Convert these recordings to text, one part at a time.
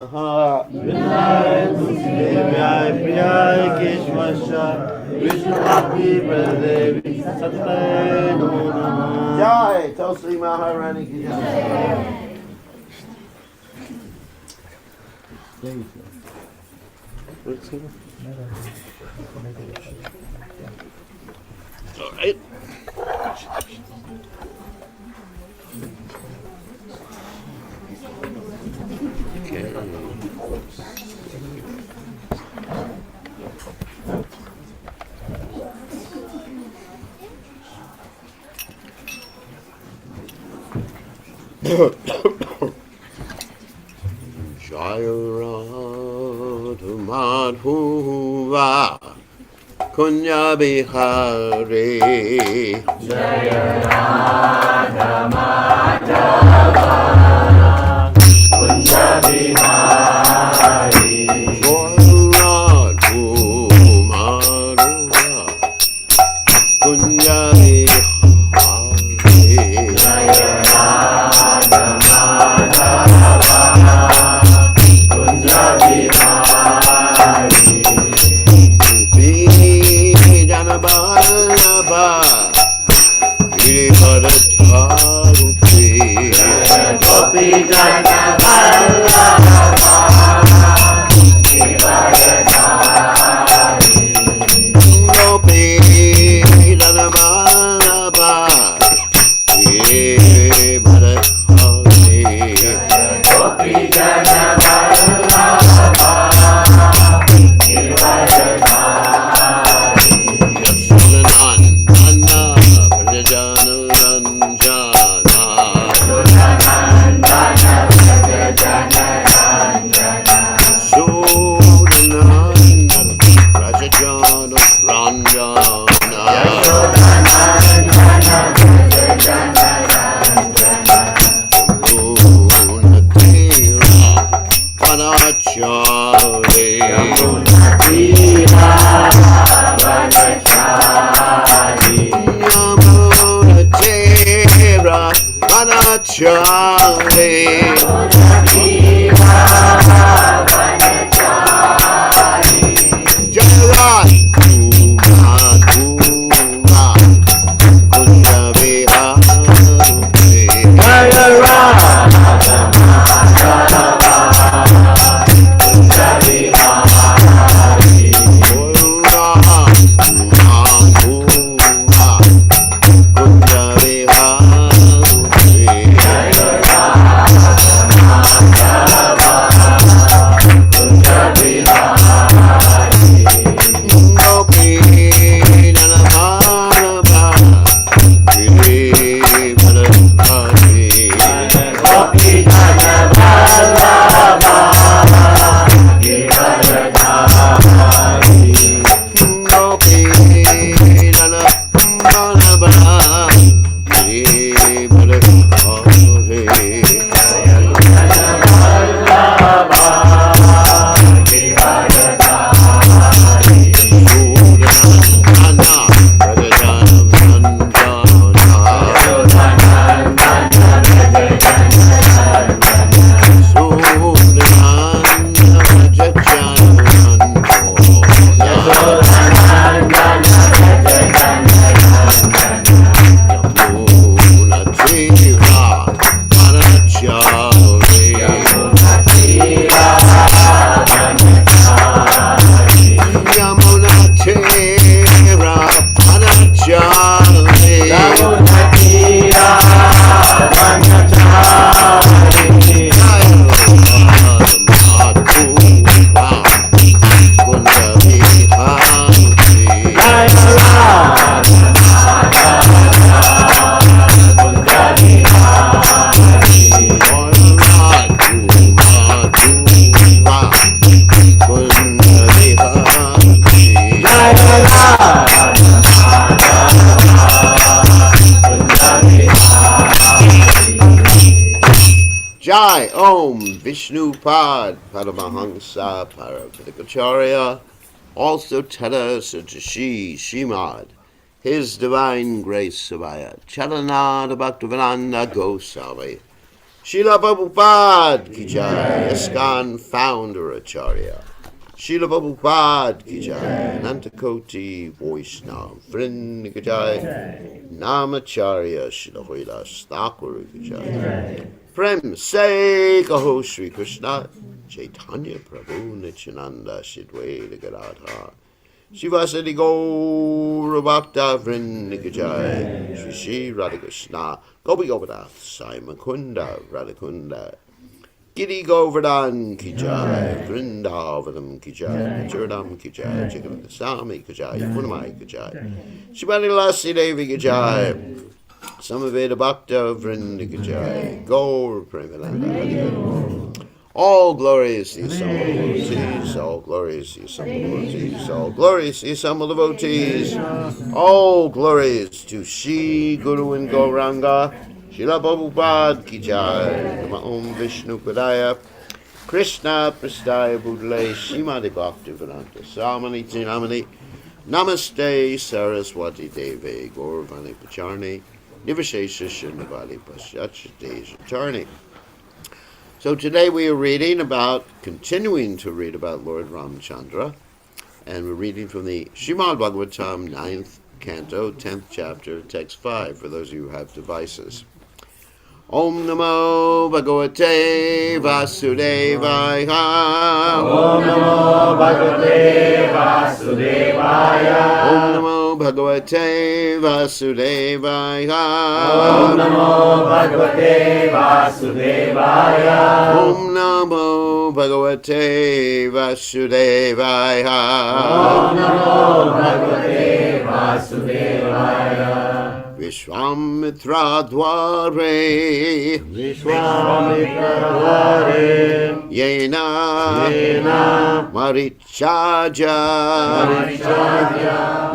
Devyai Priyai Keshvasya Vishnu Bhakti Pradevi Satte Namo Jai Tulsi Maharani ki Jai. All right. Jaya Radha Madhuva Kunya Bihari Jaya Radha Madhava Kunya Bihari Jaya Radha Madhuva Kunya Bihari Jaya Radha Madhava Kunya Bihari Jana Ballabha Girivardharuti Gopi Jana Ballabha Girivardharuti Gopi Jana Ballabha Girivardharuti Gopi Jana Ballabha Jai Om Vishnu Pad Paramahansa Paravidikacharya, also Tada Sajashi Shimad, His Divine Grace Savaya, Chalanada Bhaktivedanta Goswami, Srila Prabhupada ki jai, ISKCON founder Acharya. Srila Prabhupada ki jai, Anantakoti Vaishnava Vrind ki jai, Namacharya Srila Haridas Thakur ki jai. Prem se kaho Shri Krishna Chaitanya Prabhu Nityananda Shidwaita Gadadhar Shivasati Gaura Bhakta Vrind ki jai, Shri Shri Radha Krishna Gopi Govardhana Sai Mukunda Radhakunda Giri Govardhan ki jai, Vrindavanam ki jai, Churdam ki jai, Jagannathaswami ki jai, Punamai ki jai, Shivani Lasi Devi ki jai, Samaveda Bhakta Vrinda ki jai, Gaur Premananda. All glorious the assembled devotees, all glorious the assembled devotees, all glorious the assembled devotees, all glorious to Shri Guru and Gauranga, Srila Prabhupada ki jai, Nama Om Vishnu Padaya, Krishna Prastaya Budale, Srimati Bhaktivedanta Swami Namani, Namaste Saraswati Devi, Gauravani Pacharni, Nivashesha Shinavadi Pasyachate Chatarni. So today we are continuing to read about Lord Ramchandra, and we're reading from the Srimad Bhagavatam, 9th Canto, 10th chapter, text 5, for those of you who have devices. Om Namo Bhagavate Vasudevaya. Om Namo Bhagavate Vasudevaya. Om Namo Bhagavate Vasudevaya. Om Namo Bhagavate Vasudevaya. Om Namo Bhagavate Vasudevaya. Om Namo Bhagavate Vasudevaya. Vishwamitra Dware. Vishwamitra Dware. Yena Marichaja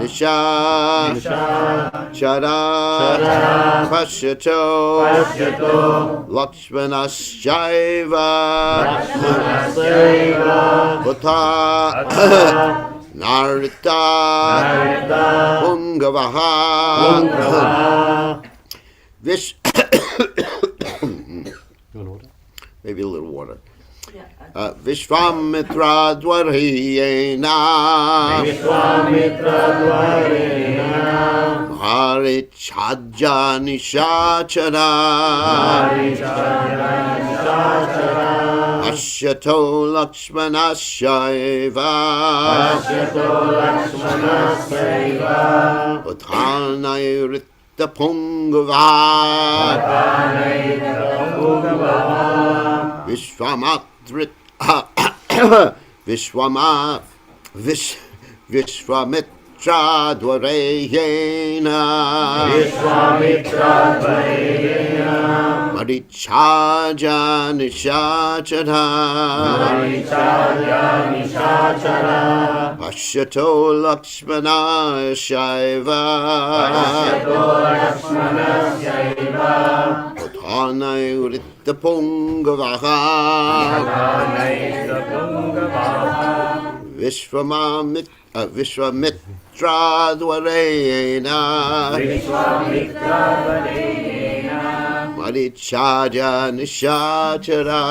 Nisha Chara Pashyato Lakshmanasyaiva Bhuta Narita Pungavaha maybe a little water. Vishwamitra Dwareyena Marichaja Nishachara Ashyato Lakshmanasyaiva Utthanayrita Pungava Vishwamitra Dwareyena Marichaja Nishachara Ashyato Lakshmanasyaiva Utthanayrita Pungavaha Vishwamitra Dwareyena Marichaja Nishachara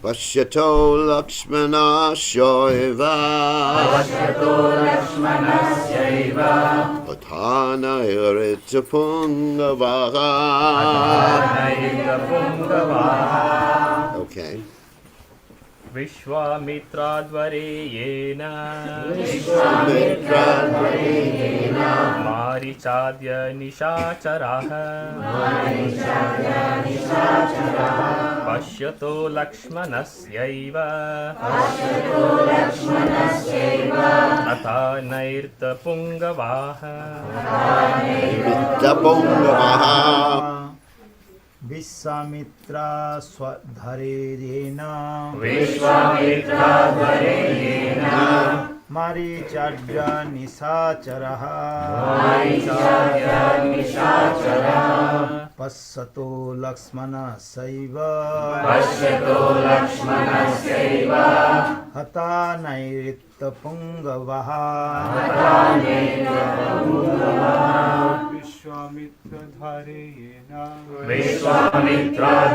Pashyato Lakshmanasyaiva Utthanayrita Pungavaha. Okay. Vishwamitra Dwareyena Marichadya Nishacharaha Pashyato Lakshmanasyaiva Atanairta Pungavaha. Vishwamitra Swadhareyena Marichadya Nisacharaha Passato Lakshmana Saiva Hata Nairitta Pungavaha Vishwamitra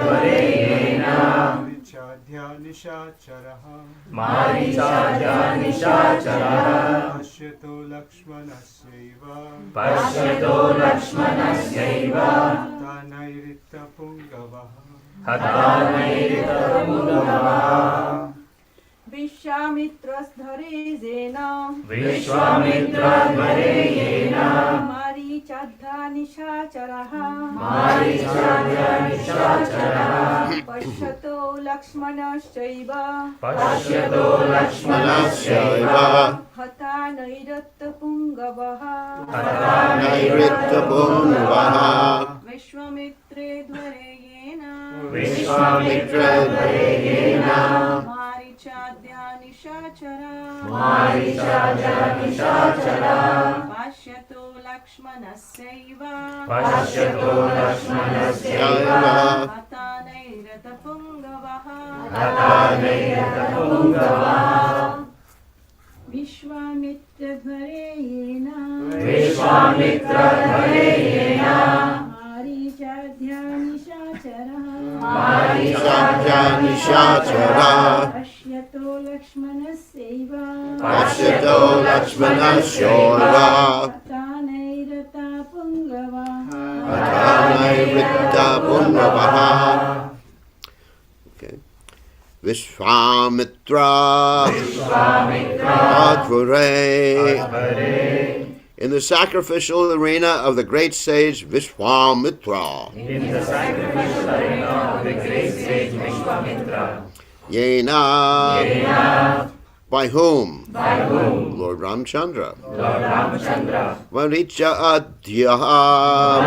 Dhareyena Marichadya Nishacharaha Pashyato Lakshmanasaiva Hatanairitta Pungavaha Vishwamitrasdharizena Marichadya Nishacharaha Pashyato Lakshmanasaiva Manasaiva Hata Nairatta Pungavaha Nairitta Pungavaha Vishwamitre Dvareyena Marichadya Nishachara Pashyato Lakshmanasaiva Hata Nairatta Pungavaha Vishwamitra Dvareyena Marichadya Nishachara Marichadya Nishachara Pashyato Lakshmanasaiva Pashyato Lakshmanasaiva Hatanairata Pungavaha Hatanairitta Pungavaha. Okay. Vishwamitra Advare. In the sacrificial arena of the great sage Vishwamitra. Yena. By whom? Lord Ramchandra. Maricha Adhyaha.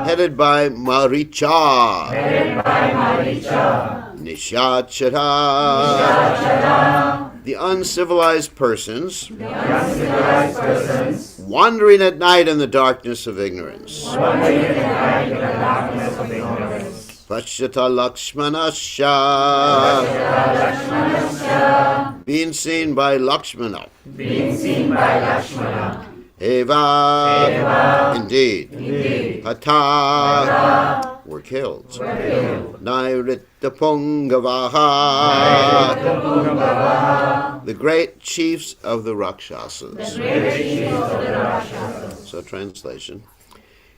Headed by Maricha. Nishachara. The uncivilized persons, wandering at night in the darkness of ignorance. Pashyata Lakshmanasya. Being seen by Lakshmana. Eva. Indeed. Hata. Were killed. Nairitta Pungavaha. The great chiefs of the Rakshasas. So translation.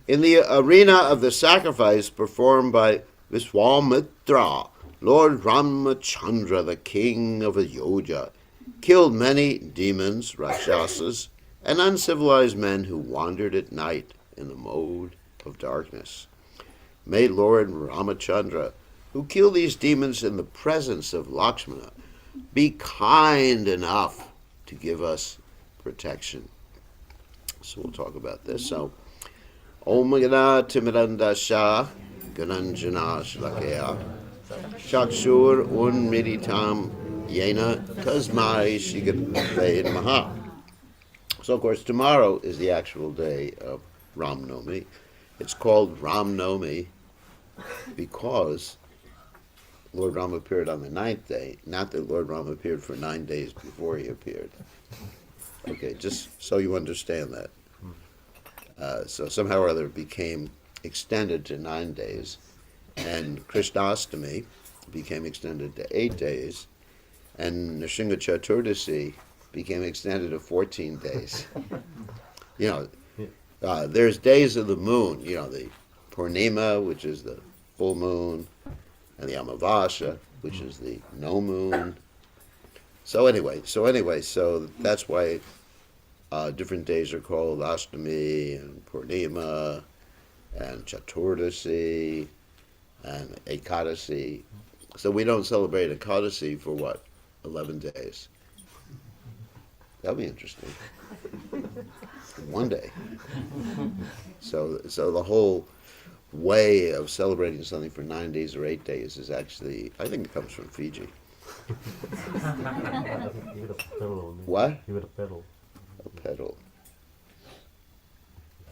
In the arena of the sacrifice performed by Vishwamitra, Lord Ramachandra, the king of Ayodhya, killed many demons, Rakshasas, and uncivilized men who wandered at night in the mode of darkness. May Lord Ramachandra, who killed these demons in the presence of Lakshmana, be kind enough to give us protection. So we'll talk about this. So, Om Gana Timirandasha Gananjana Shlakaya Chakshur Unmiritam Yena Tasmai Shigate Maha. So, of course, tomorrow is the actual day of Ram Nomi. It's called Ram Nomi because Lord Ram appeared on the 9th day, not that Lord Ram appeared for 9 days before he appeared. Okay, just so you understand that. So somehow or other it became extended to 9 days, and Krishnastami became extended to 8 days, and Nrsimha Chaturdasi became extended to 14 days. There's days of the moon, the Purnima, which is the full moon, and the Amavasya, which is the no moon. So that's why different days are called Ashtami and Purnima and Chaturdasi and Ekadasi. So we don't celebrate Ekadasi for 11 days. That'll be interesting. One day. So the whole way of celebrating something for 9 days or 8 days is actually, I think it comes from Fiji. Give it a pedal on me. What? Give it a pedal. A pedal.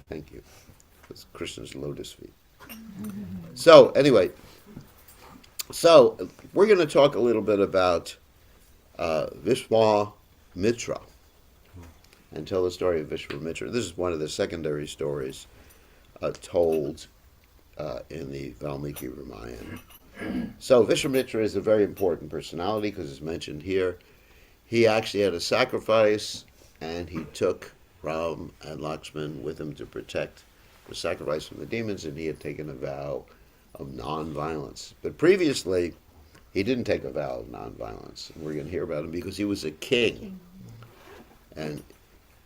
Thank you. That's Krishna's lotus feet. So, anyway, we're going to talk a little bit about Vishwamitra and tell the story of Vishwamitra. This is one of the secondary stories told in the Valmiki Ramayana. So Vishwamitra is a very important personality because it's mentioned here. He actually had a sacrifice, and he took Ram and Lakshman with him to protect the sacrifice from the demons, and he had taken a vow of non-violence. But previously, he didn't take a vow of non-violence. And we're going to hear about him because he was a king. And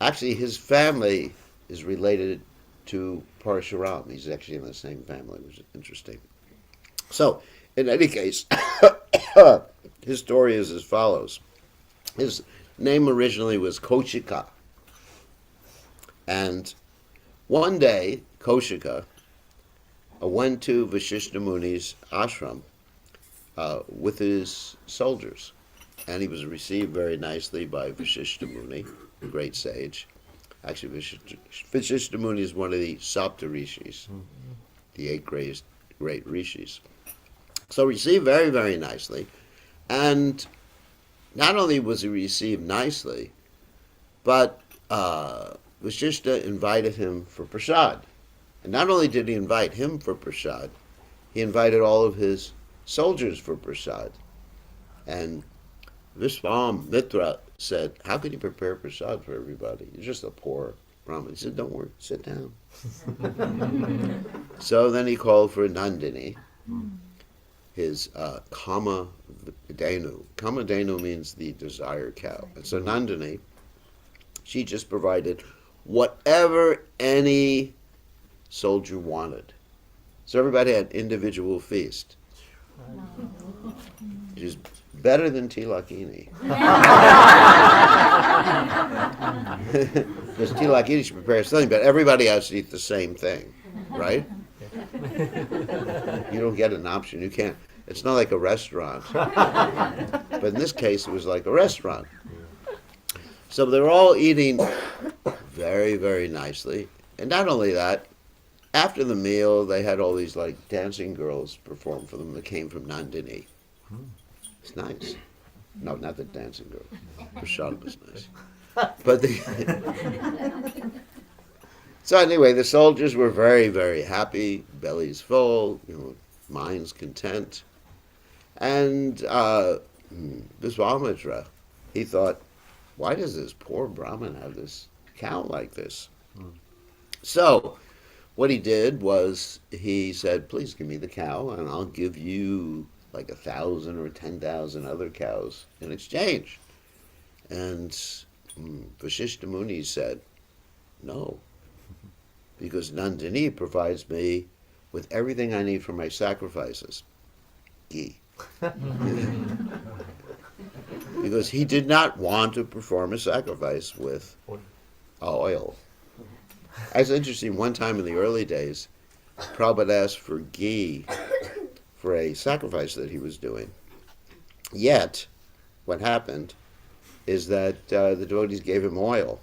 actually, his family is related to Parshuram. He's actually in the same family, which is interesting. So, in any case, his story is as follows. His name originally was Kaushika. And one day, Kaushika went to Vashishta Muni's ashram with his soldiers. And he was received very nicely by Vashishta Muni, a great sage. Actually, Vashishta Muni is one of the Sapta Rishis, the 8 great rishis. So received very, very nicely. And not only was he received nicely, but Vashishta invited him for prasad. And not only did he invite him for prasad, he invited all of his soldiers for prasad. And Vishwamitra said, how can you prepare prasad for everybody? You're just a poor Brahmin. He said, don't worry, sit down. So then he called for Nandini, his Kamadhenu. Kamadhenu means the desire cow. And so Nandini, she just provided whatever any soldier wanted. So everybody had individual feast. It is better than Tilakini. Because Tilakini, she prepares something, but everybody has to eat the same thing, right? You don't get an option. You can't. It's not like a restaurant. But in this case, it was like a restaurant. So they were all eating very, very nicely. And not only that, after the meal, they had all these like dancing girls perform for them that came from Nandini. It's nice. No, not the dancing girl. Prashad was nice. But so anyway, the soldiers were very, very happy, bellies full, minds content. And Vishwamitra, he thought, why does this poor Brahmin have this cow like this? So what he did was he said, please give me the cow and I'll give you like 1,000 or 10,000 other cows in exchange. And Vashishta Muni said, no, because Nandini provides me with everything I need for my sacrifices. Ghee. Because he did not want to perform a sacrifice with oil. It's interesting, one time in the early days, Prabhupada asked for ghee for a sacrifice that he was doing. Yet, what happened is that the devotees gave him oil.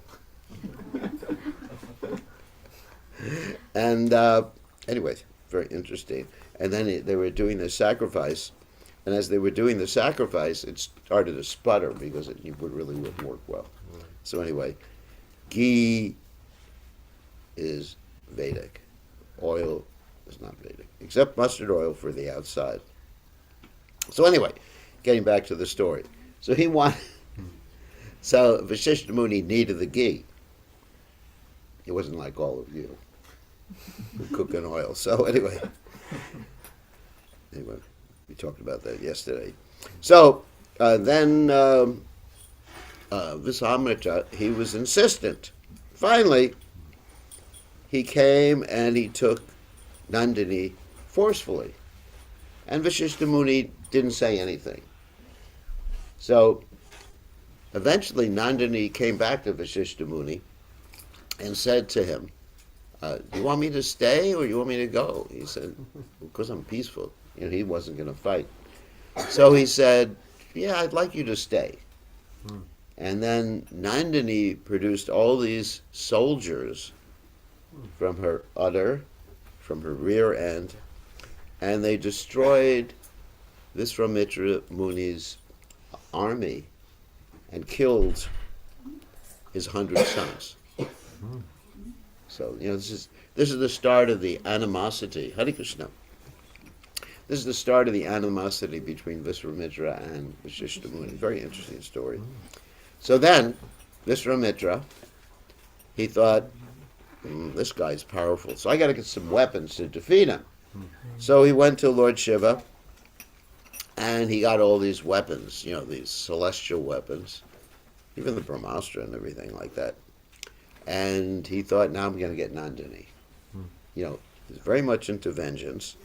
And anyway, very interesting. And then they were doing the sacrifice, and as they were doing the sacrifice, it started to sputter because it really wouldn't work well. So anyway, ghee is Vedic. Oil is not Vedic, except mustard oil for the outside. So anyway, getting back to the story. So Vashishta Muni needed the ghee. He wasn't like all of you who cook in oil. So anyway, we talked about that yesterday. So then Vishwamitra, he was insistent. Finally, he came and he took Nandini forcefully. And Vashishta Muni didn't say anything. So eventually Nandini came back to Vashishta Muni and said to him, do you want me to stay or you want me to go? He said, because I'm peaceful. He wasn't going to fight. So he said, yeah, I'd like you to stay. And then Nandini produced all these soldiers from her udder, from her rear end, and they destroyed Visvamitra Muni's army and killed his 100 sons. So, this is the start of the animosity. Hare Krishna. This is the start of the animosity between Visvamitra and Vasishtha Muni. Very interesting story. So then, Visvamitra, he thought, this guy's powerful, so I got to get some weapons to defeat him. So he went to Lord Shiva, and he got all these weapons, these celestial weapons, even the Brahmastra and everything like that. And he thought, now I'm going to get Nandini. He's very much into vengeance.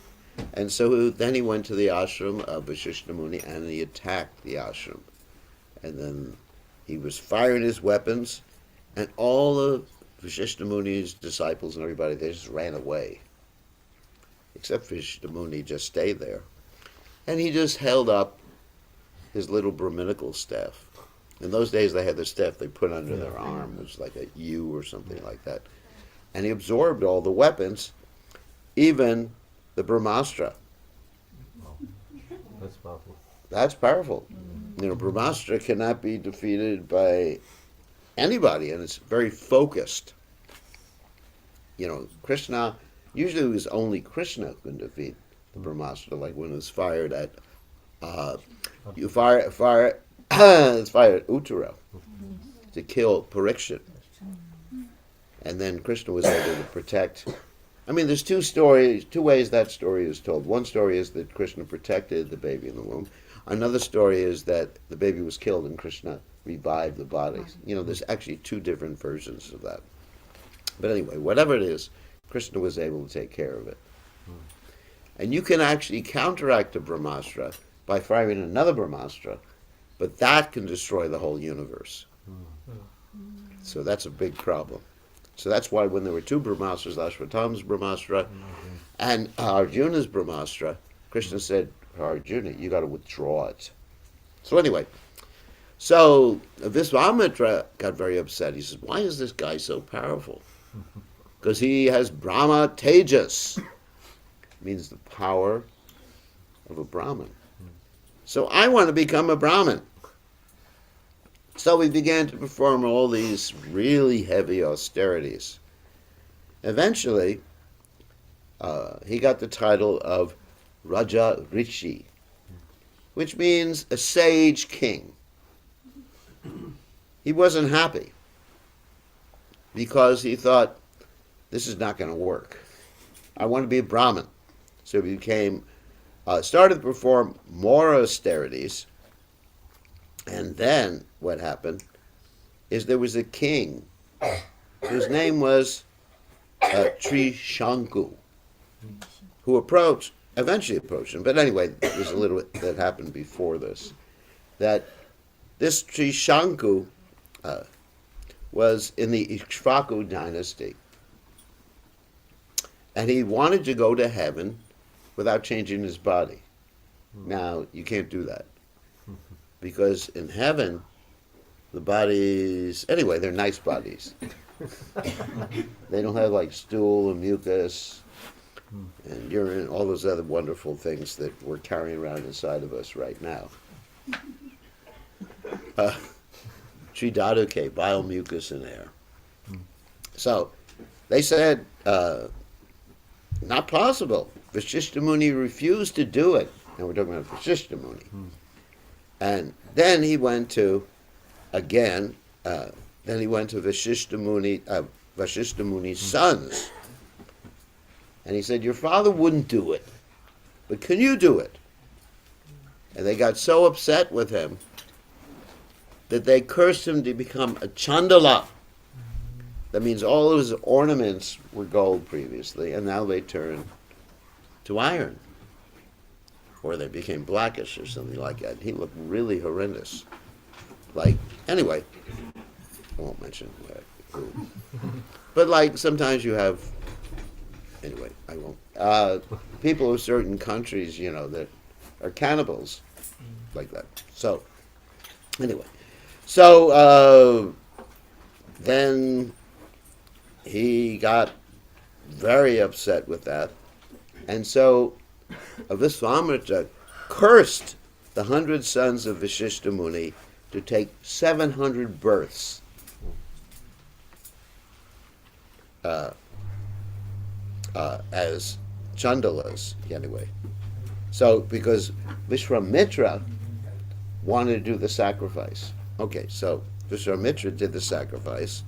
And so then he went to the ashram of Vasishtha Muni and he attacked the ashram. And then he was firing his weapons, and all of Vasishtha Muni's disciples and everybody, they just ran away. Except Vasishtha Muni just stayed there. And he just held up his little Brahminical staff. In those days they had the staff they put under their arm. It was like a U or something like that. And he absorbed all the weapons, even the Brahmastra. That's powerful. That's powerful. Brahmastra cannot be defeated by anybody, and it's very focused. Krishna, usually it was only Krishna who can defeat the Brahmastra, like when it was fired at, it's fired at Uttara to kill Parikshit. And then Krishna was able to protect. There's two ways that story is told. One story is that Krishna protected the baby in the womb. Another story is that the baby was killed and Krishna revived the body. There's actually two different versions of that. But anyway, whatever it is, Krishna was able to take care of it. And you can actually counteract a Brahmastra by firing another Brahmastra, but that can destroy the whole universe. So that's a big problem. So that's why when there were two Brahmastras, Ashwatthama's Brahmastra and Arjuna's Brahmastra, Krishna said, Arjuna, you got to withdraw it. So anyway, so Visvamitra got very upset. He says, why is this guy so powerful? Because he has Brahma Tejas. Means the power of a Brahmin. So I want to become a Brahmin. So we began to perform all these really heavy austerities. Eventually, he got the title of Raja Rishi, which means a sage king. He wasn't happy because he thought, this is not going to work. I want to be a Brahmin. So he started to perform more austerities. And then what happened is there was a king whose name was Trishanku, who eventually approached him. But anyway, there's a little bit that happened before this. That this Trishanku was in the Ikshvaku dynasty. And he wanted to go to heaven without changing his body. Now, you can't do that. Because in heaven, the bodies, anyway, they're nice bodies. They don't have like stool and mucus and urine, all those other wonderful things that we're carrying around inside of us right now. Tridaduke, bile, mucus, and air. So, they said, not possible. Vasishtha Muni refused to do it. And we're talking about Vasishtha Muni. And then he went to, Vasishtha Muni's sons. And he said, your father wouldn't do it, but can you do it? And they got so upset with him that they cursed him to become a Chandala. That means all of his ornaments were gold previously, and now they turned to iron. Or they became blackish or something like that. He looked really horrendous. Anyway, I won't mention who. But sometimes you have, anyway, I won't. People of certain countries, that are cannibals like that. So, anyway. So, then he got very upset with that. And so, Visvamitra cursed the 100 sons of Vishishta Muni to take 700 births. As Chandalas, anyway. So, because Vishwamitra wanted to do the sacrifice. Okay, so Vishwamitra did the sacrifice,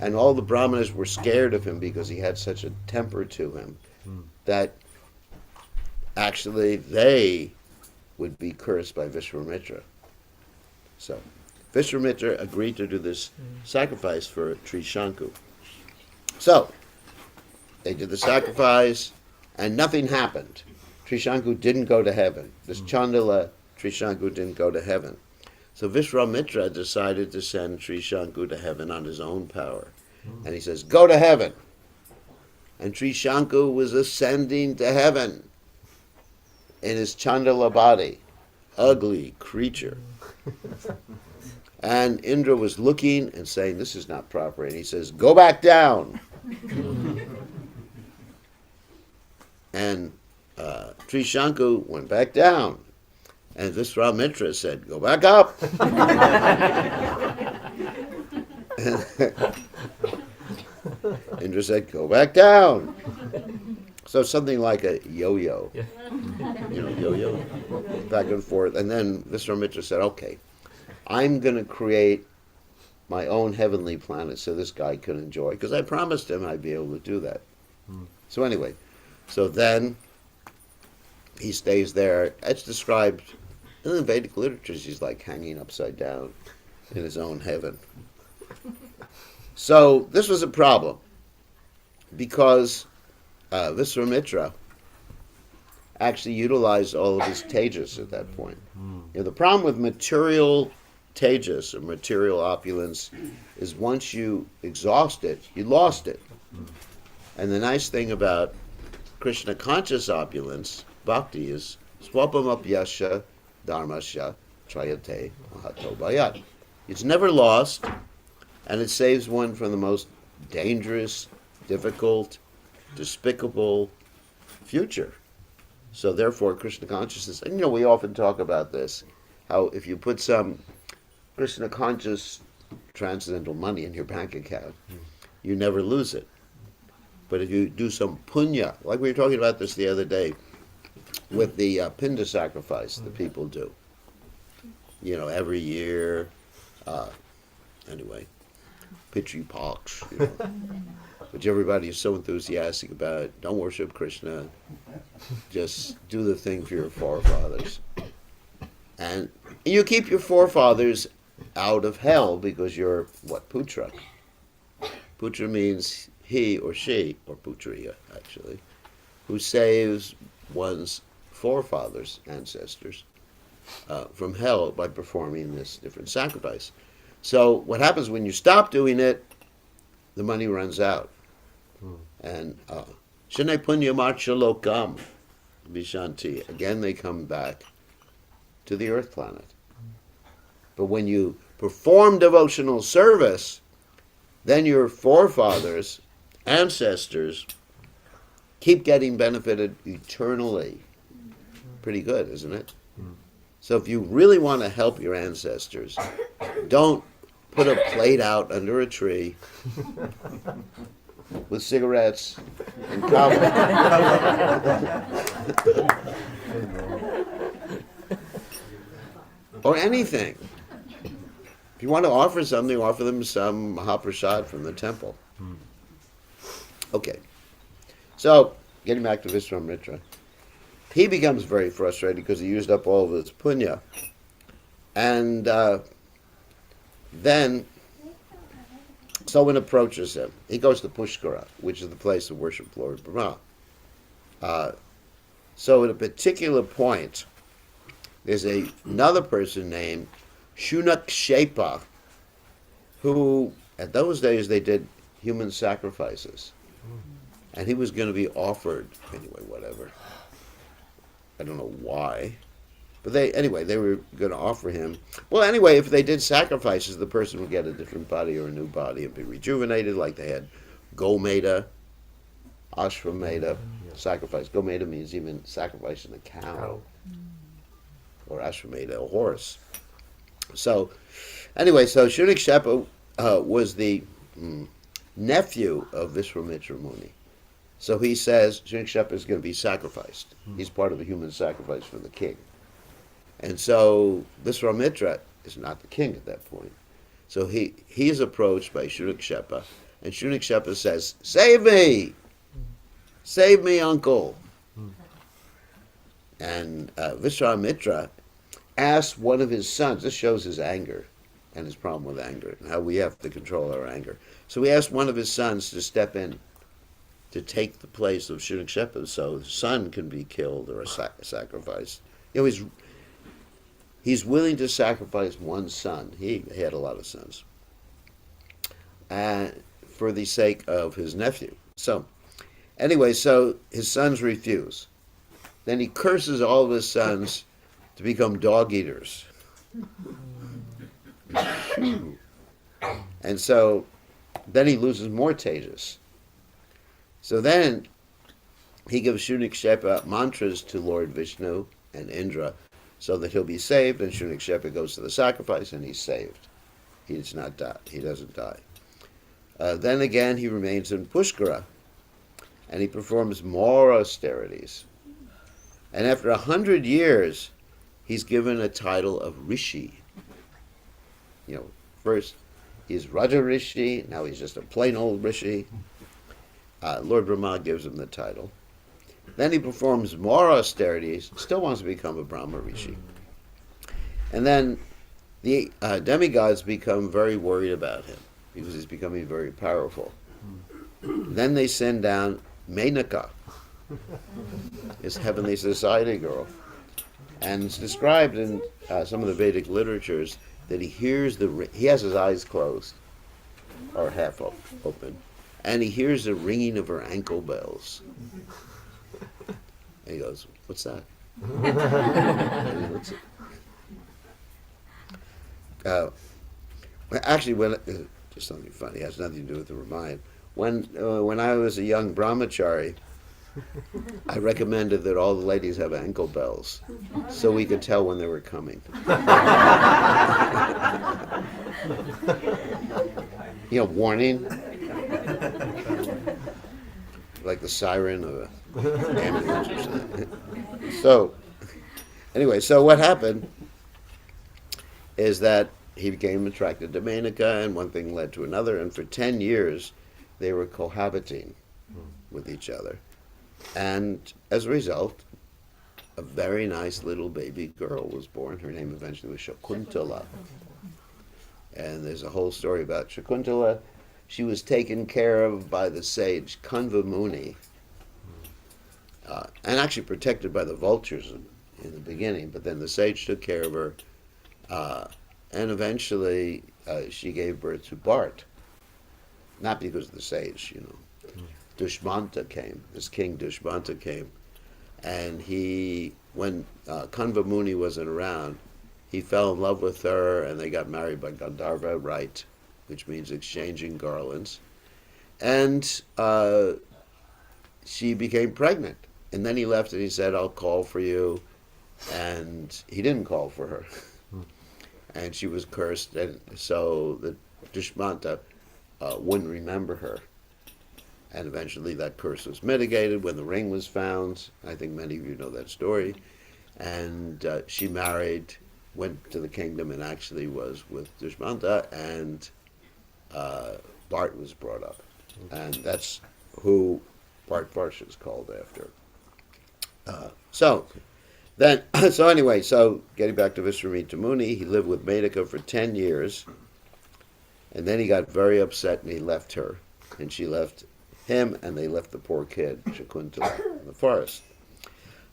and all the Brahmanas were scared of him because he had such a temper to him that actually they would be cursed by Vishwamitra. So, Vishwamitra agreed to do this sacrifice for Trishanku. So, they did the sacrifice, and nothing happened. Trishanku didn't go to heaven. This Chandala Trishanku didn't go to heaven. So Vishwamitra decided to send Trishanku to heaven on his own power. And he says, go to heaven. And Trishanku was ascending to heaven in his Chandala body. Ugly creature. And Indra was looking and saying, this is not proper. And he says, go back down. And Trishanku went back down. And Vishwamitra said, go back up. Indra said, go back down. So something like a yo-yo. Yo-yo. Back and forth. And then Vishwamitra said, okay, I'm going to create my own heavenly planet so this guy could enjoy. Because I promised him I'd be able to do that. So anyway, so then he stays there. It's described in the Vedic literatures. He's like hanging upside down in his own heaven. So this was a problem because Vishwamitra actually utilized all of his tejas at that point. The problem with material tejas or material opulence is once you exhaust it, you lost it. And the nice thing about Krishna conscious opulence, bhakti, is swapam apyasya dharmasya trayate mahato bhayat. It's never lost, and it saves one from the most dangerous, difficult, despicable future. So therefore, Krishna consciousness, and we often talk about this, how if you put some Krishna conscious transcendental money in your bank account, you never lose it. But if you do some punya, like we were talking about this the other day, with the pinda sacrifice that people do, every year, anyway, Pitri Pox, which everybody is so enthusiastic about. Don't worship Krishna, just do the thing for your forefathers. And you keep your forefathers out of hell because you're, Putra? Putra means he or she, or Putriya actually, who saves one's forefathers, ancestors, from hell by performing this different sacrifice. So what happens when you stop doing it, the money runs out. And Shane Punya Marcha Lokam Vishanti, again they come back to the earth planet. But when you perform devotional service, then your forefathers, ancestors, keep getting benefited eternally. Pretty good, isn't it? So if you really want to help your ancestors, don't put a plate out under a tree with cigarettes and coffee. Or anything. If you want to offer something, offer them some Mahaprasad from the temple. Okay. So, getting back to Vishwamitra. He becomes very frustrated because he used up all of his punya. And then someone approaches him. He goes to Pushkara, which is the place of worship Lord Brahma. So at a particular point, there's another person named Shunakshepa, who, at those days, they did human sacrifices. And he was going to be offered, anyway, whatever. I don't know why. But they were going to offer him. Well, anyway, if they did sacrifices, the person would get a different body or a new body and be rejuvenated, like they had Gomeda, Ashvameda, sacrifice. Gomeda means even sacrificing a cow, or Ashvameda, a horse. So, anyway, so Shunakshepa was the nephew of Viswamitra Muni. So he says Shunakshepa is going to be sacrificed. He's part of a human sacrifice for the king. And so Viswamitra is not the king at that point. So he is approached by Shunakshepa, and Shunakshepa says, "Save me! Save me, uncle!" And Viswamitra asked one of his sons, this shows his anger and his problem with anger, and how we have to control our anger. So he asked one of his sons to step in to take the place of Shunakshepa so his son can be killed or sacrificed. You know, he's willing to sacrifice one son. He had a lot of sons. For the sake of his nephew. So, anyway, so his sons refuse. Then he curses all of his sons to become dog eaters. And so, then he loses more Tejas. So then, he gives Shunakshepa mantras to Lord Vishnu and Indra so that he'll be saved, and Shunakshepa goes to the sacrifice and he's saved. He does not die. He doesn't die. Then again, he remains in Pushkara, and he performs more austerities. And after 100 years, he's given a title of Rishi. You know, first he's Raja Rishi, now he's just a plain old Rishi. Lord Brahma gives him the title. Then he performs more austerities, still wants to become a Brahma Rishi. And then the demigods become very worried about him because he's becoming very powerful. Then they send down Menaka, his heavenly society girl. And it's described in some of the Vedic literatures that he has his eyes closed, or half open, and he hears the ringing of her ankle bells. And he goes, "What's that?" And he looks at actually, just something funny, it has nothing to do with the Ramayana. When I was a young brahmachari, I recommended that all the ladies have ankle bells so we could tell when they were coming. You know, warning. Like the siren of an ambulance or something. So, anyway, so what happened is that he became attracted to Menaka, and one thing led to another, and for 10 years they were cohabiting with each other. And as a result, a very nice little baby girl was born. Her name eventually was Shakuntala. And there's a whole story about Shakuntala. She was taken care of by the sage Kanva Muni, and actually protected by the vultures in the beginning, but then the sage took care of her, and eventually she gave birth to Bart. Not because of the sage, you know. Dushmanta came, this king Dushmanta came, and when Kanva Muni wasn't around, he fell in love with her, and they got married by Gandharva rite, which means exchanging garlands. And she became pregnant. And then he left and he said, "I'll call for you." And he didn't call for her. And she was cursed, and so the Dushmanta wouldn't remember her. And eventually that curse was mitigated when the ring was found. I think many of you know that story. And she married, went to the kingdom, and actually was with Dushmanta, and Bart was brought up. And that's who Bart Varsha is called after. So anyway, getting back to Viswamitra Muni, he lived with Menaka for 10 years, and then he got very upset and he left her, and she left him, and they left the poor kid, Shakuntala, in the forest.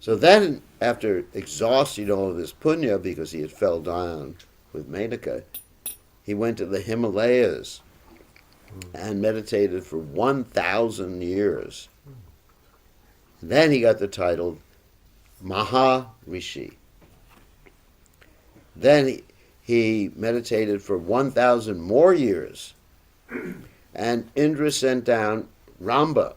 So then, after exhausting all of his punya, because he had fell down with Menaka, he went to the Himalayas and meditated for 1,000 years. And then he got the title Maha Rishi. Then he meditated for 1,000 more years. And Indra sent down Ramba.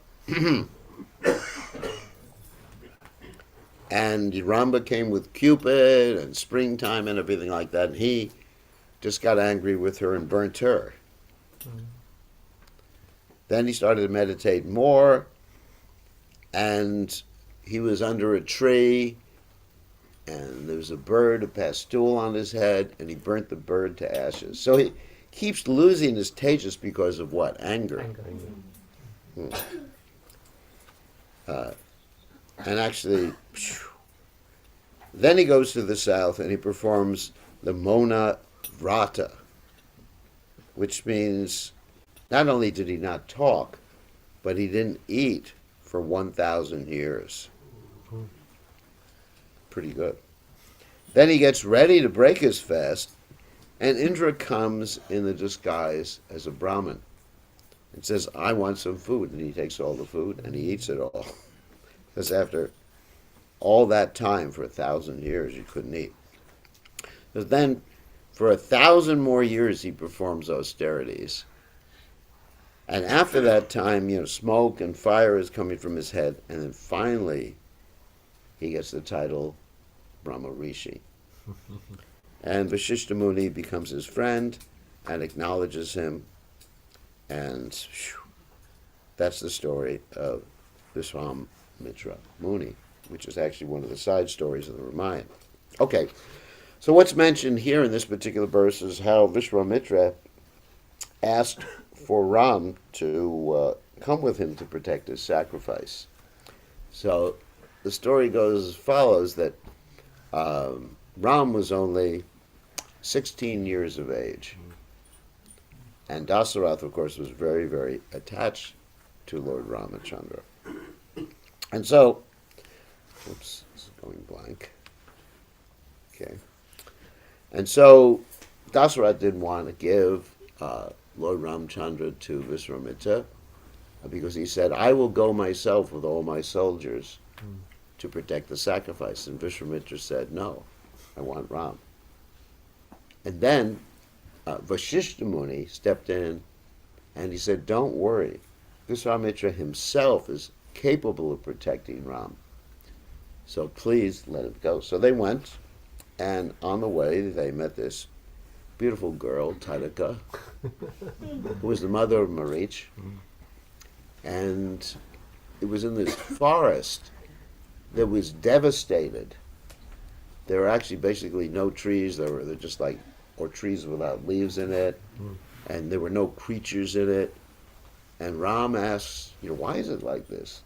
And Ramba came with Cupid and springtime and everything like that. And he just got angry with her and burnt her. Then he started to meditate more. And he was under a tree. And there was a bird, a pastule on his head. And he burnt the bird to ashes. So he keeps losing his tejas because of what? Anger. And actually, then he goes to the south and he performs the Mona Vrata, which means not only did he not talk, but he didn't eat for 1,000 years. Pretty good. Then he gets ready to break his fast, and Indra comes in the disguise as a Brahmin and says, I want some food. And he takes all the food and he eats it all. Because after all that time, for 1,000 years, you couldn't eat. But then, for 1,000 more years, he performs austerities. And after that time, smoke and fire is coming from his head. And then finally, he gets the title Brahma Rishi. And Vasishtha Muni becomes his friend and acknowledges him. And that's the story of Vishwamitra Muni, which is actually one of the side stories of the Ramayana. Okay, so what's mentioned here in this particular verse is how Vishwamitra asked for Ram to come with him to protect his sacrifice. So the story goes as follows, that Ram was only 16 years of age. And Dasarath, of course, was very, very attached to Lord Ramachandra. And so, oops, this is going blank. Okay. And so, Dasarath didn't want to give Lord Ramchandra to Vishwamitra because he said, I will go myself with all my soldiers to protect the sacrifice. And Vishwamitra said, no, I want Ram. And then Vasishtha Muni stepped in and he said, don't worry. Vishwamitra himself is capable of protecting Ram. So please let him go. So they went, and on the way they met this beautiful girl, Tadika, who was the mother of Marich. And it was in this forest that was devastated. There were actually basically no trees. They're just like, or trees without leaves in it. And there were no creatures in it. And Ram asks, why is it like this?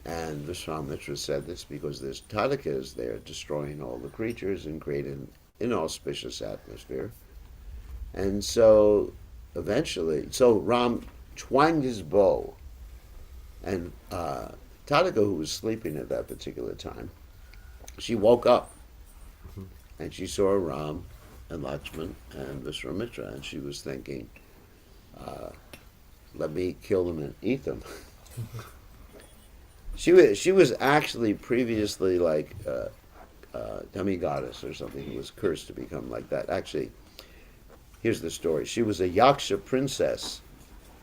And Vishwamitra said this because there's Tadikas there destroying all the creatures and creating an inauspicious atmosphere. And so eventually, Ram twanged his bow, and Tadika, who was sleeping at that particular time, she woke up and she saw Ram and Lakshman and Vishwamitra, and she was thinking, let me kill them and eat them. She was actually previously like a demigoddess or something who was cursed to become like that. Actually, here's the story. She was a Yaksha princess,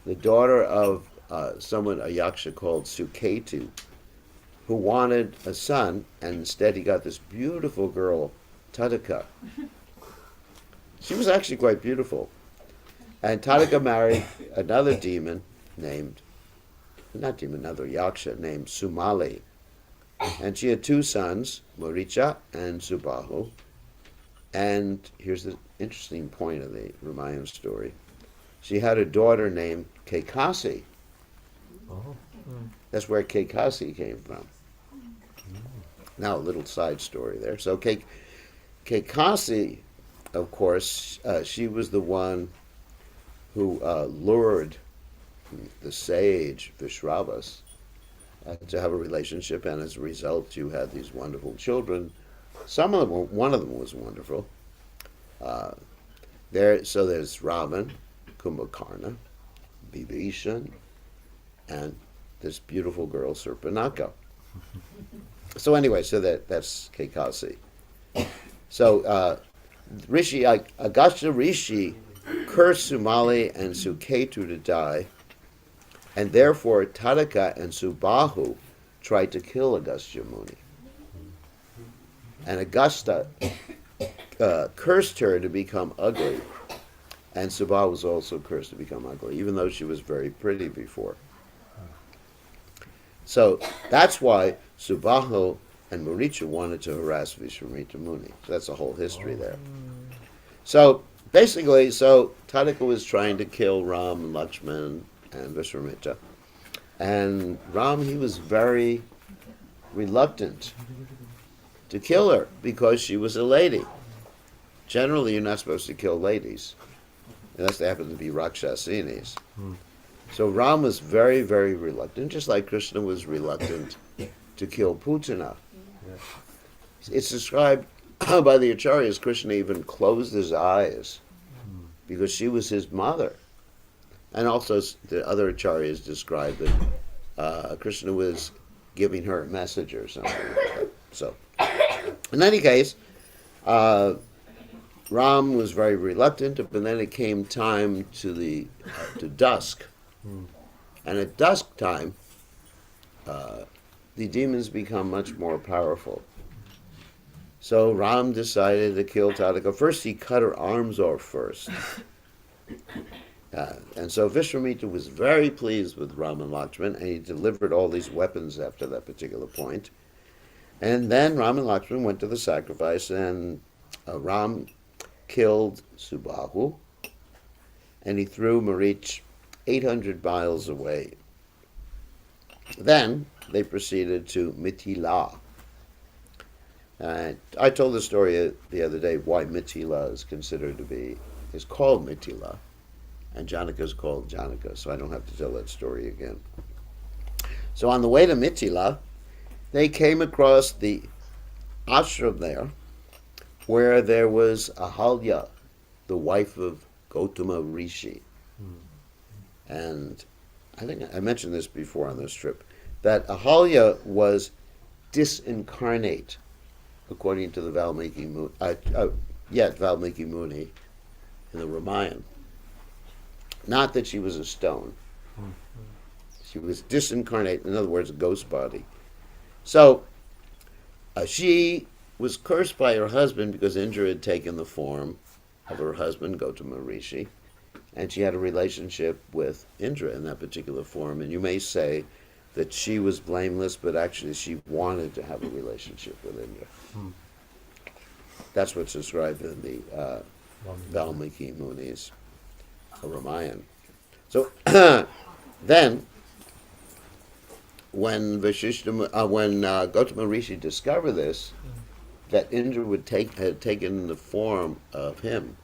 the daughter of a Yaksha called Suketu, who wanted a son, and instead he got this beautiful girl, Tadika. She was actually quite beautiful. And Tadika married another demon another Yaksha named Sumali. And she had two sons, Maricha and Subahu. And here's the interesting point of the Ramayana story. She had a daughter named Kekasi. Oh. That's where Kekasi came from. Now, a little side story there. So Kekasi, of course, she was the one who lured the sage Vishravas to have a relationship, and as a result, you had these wonderful children. One of them was wonderful. So there's Ravan, Kumbhakarna, Vibhishan, and this beautiful girl Surpanaka. So anyway, that's Kekasi. So Rishi Agastya Rishi cursed Sumali and Suketu to die, and therefore Tadaka and Subahu tried to kill Agastya Muni. And Augusta cursed her to become ugly, and Subahu was also cursed to become ugly, even though she was very pretty before. So that's why Subahu and Maricha wanted to harass Vishwamitra Muni. So that's the whole history there. So basically, Tadaka was trying to kill Ram and Lakshman and Vishwamitra. And Ram, he was very reluctant to kill her because she was a lady. Generally, you're not supposed to kill ladies, unless they happen to be Rakshasinis. So Ram was very, very reluctant, just like Krishna was reluctant to kill Putana. It's described by the Acharyas, Krishna even closed his eyes because she was his mother. And also the other Acharyas described that Krishna was giving her a message or something like that. So, in any case, Ram was very reluctant, but then it came time to dusk. And at dusk time, the demons become much more powerful. So Ram decided to kill Tadaka. First, he cut her arms off first. And so Vishwamitra was very pleased with Ram and Lakshman, and he delivered all these weapons after that particular point. And then Ram and Lakshman went to the sacrifice, and Ram killed Subahu, and he threw Marich 800 miles away. Then they proceeded to Mithila. I told the story the other day why Mithila is called Mithila, and Janaka is called Janaka, so I don't have to tell that story again. So on the way to Mithila, they came across the ashram there, where there was Ahalya, the wife of Gautama Rishi. And I think I mentioned this before on this trip, that Ahalya was disincarnate, according to the Valmiki Muni in the Ramayana. Not that she was a stone. She was disincarnate, in other words, a ghost body. So she was cursed by her husband because Indra had taken the form of her husband, Gautama Rishi, and she had a relationship with Indra in that particular form. And you may say that she was blameless, but actually she wanted to have a relationship with Indra. That's what's described in the Valmiki Muni's Ramayana. So then, when Gautama Rishi discovered this, that Indra had taken the form of him,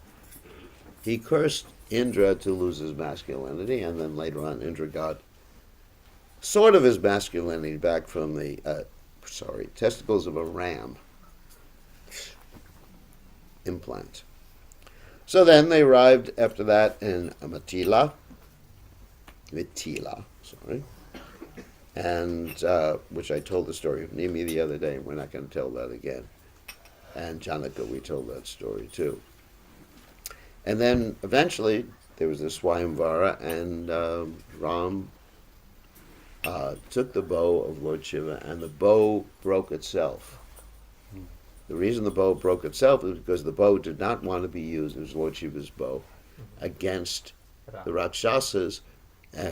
he cursed Indra to lose his masculinity, and then later on Indra got sort of his masculinity back from the testicles of a ram implant. So then they arrived after that in Mithila, and which I told the story of Nimi the other day. We're not going to tell that again. And Janaka, we told that story too. And then eventually there was this Swayamvara, and Ram took the bow of Lord Shiva, and the bow broke itself. The reason the bow broke itself is because the bow did not want to be used as Lord Shiva's bow against the Rakshasas,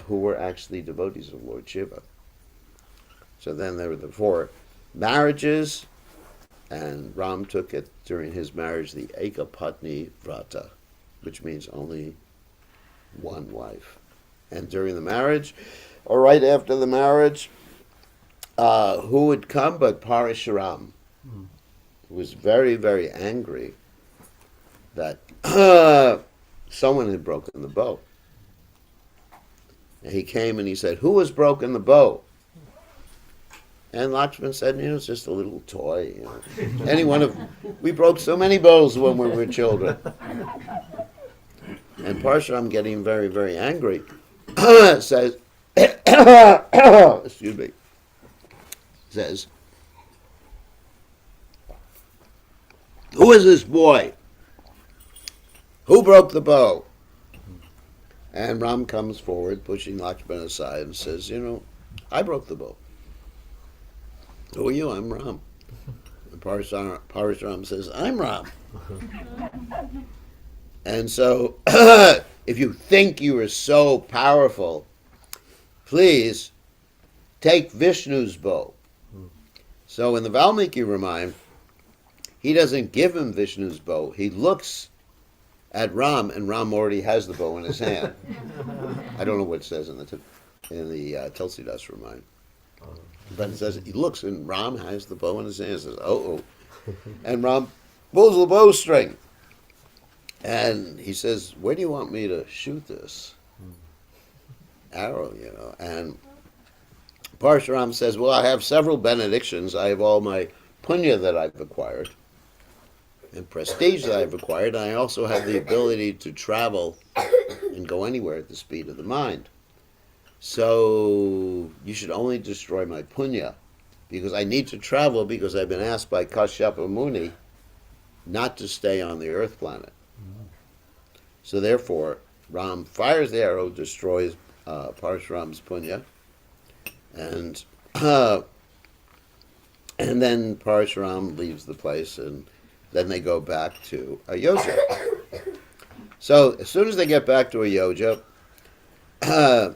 who were actually devotees of Lord Shiva. So then there were the 4 marriages, and Ram took it during his marriage, the Ekapatni Vrata, which means only one wife. And during the marriage, or right after the marriage, who would come but Parashuram, who was very, very angry that someone had broken the bow. And he came and he said, "Who has broken the bow?" And Lakshman said, "It's just a little toy. We broke so many bows when we were children." And Parshuram, getting very, very angry, says, excuse me, says, "Who is this boy Who broke the bow? And Ram comes forward, pushing Lakshmana aside, and says, I broke the bow. Who are you? I'm Ram. And Parashuram says, I'm Ram. And so, if you think you are so powerful, please take Vishnu's bow. So in the Valmiki Ramayana, he doesn't give him Vishnu's bow. He looks at Ram, and Ram already has the bow in his hand. I don't know what it says in the Tulsidas Ramayana. But it says, he looks, and Ram has the bow in his hand and says, oh. And Ram pulls the bowstring. And he says, where do you want me to shoot this arrow, And Parshuram says, well, I have several benedictions. I have all my punya that I've acquired and prestige that I've acquired. And I also have the ability to travel and go anywhere at the speed of the mind. So you should only destroy my punya, because I need to travel, because I've been asked by Kashyapa Muni not to stay on the earth planet. So therefore, Ram fires the arrow, destroys Parshuram's punya, and then Parshuram leaves the place, and then they go back to Ayodhya. So as soon as they get back to Ayodhya, Bharat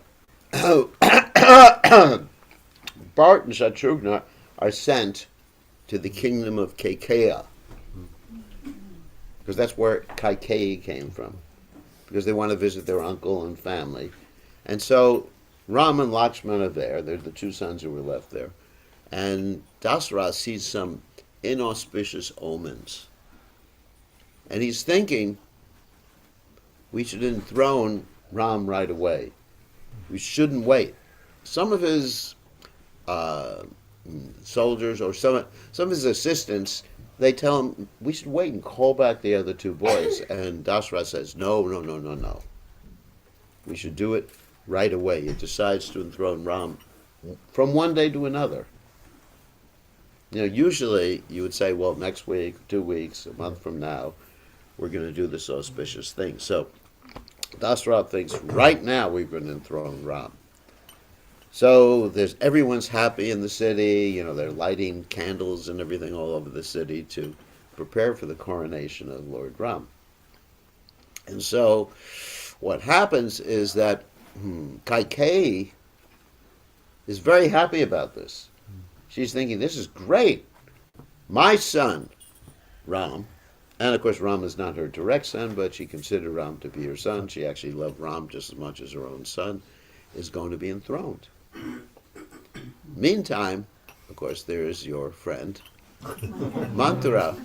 and Shatrughna are sent to the kingdom of Kaikeya, because that's where Kaikeyi came from, because they want to visit their uncle and family. And so Ram and Lakshmana are there. They're the two sons who were left there. And Dasarath sees some inauspicious omens. And he's thinking, we should enthrone Ram right away. We shouldn't wait. Some of his soldiers or some of his assistants, they tell him, we should wait and call back the other two boys. And Dasarath says, no. We should do it right away. He decides to enthrone Ram from one day to another. Usually you would say, well, next week, 2 weeks, a month from now, we're going to do this auspicious thing. So Dasarath thinks, right now we're going to enthrone Ram. So everyone's happy in the city. They're lighting candles and everything all over the city to prepare for the coronation of Lord Ram. And so what happens is that Kaikeyi is very happy about this. She's thinking, this is great. My son, Ram, and of course Ram is not her direct son, but she considered Ram to be her son. She actually loved Ram just as much as her own son, is going to be enthroned. Meantime, of course, there is your friend, Manthara,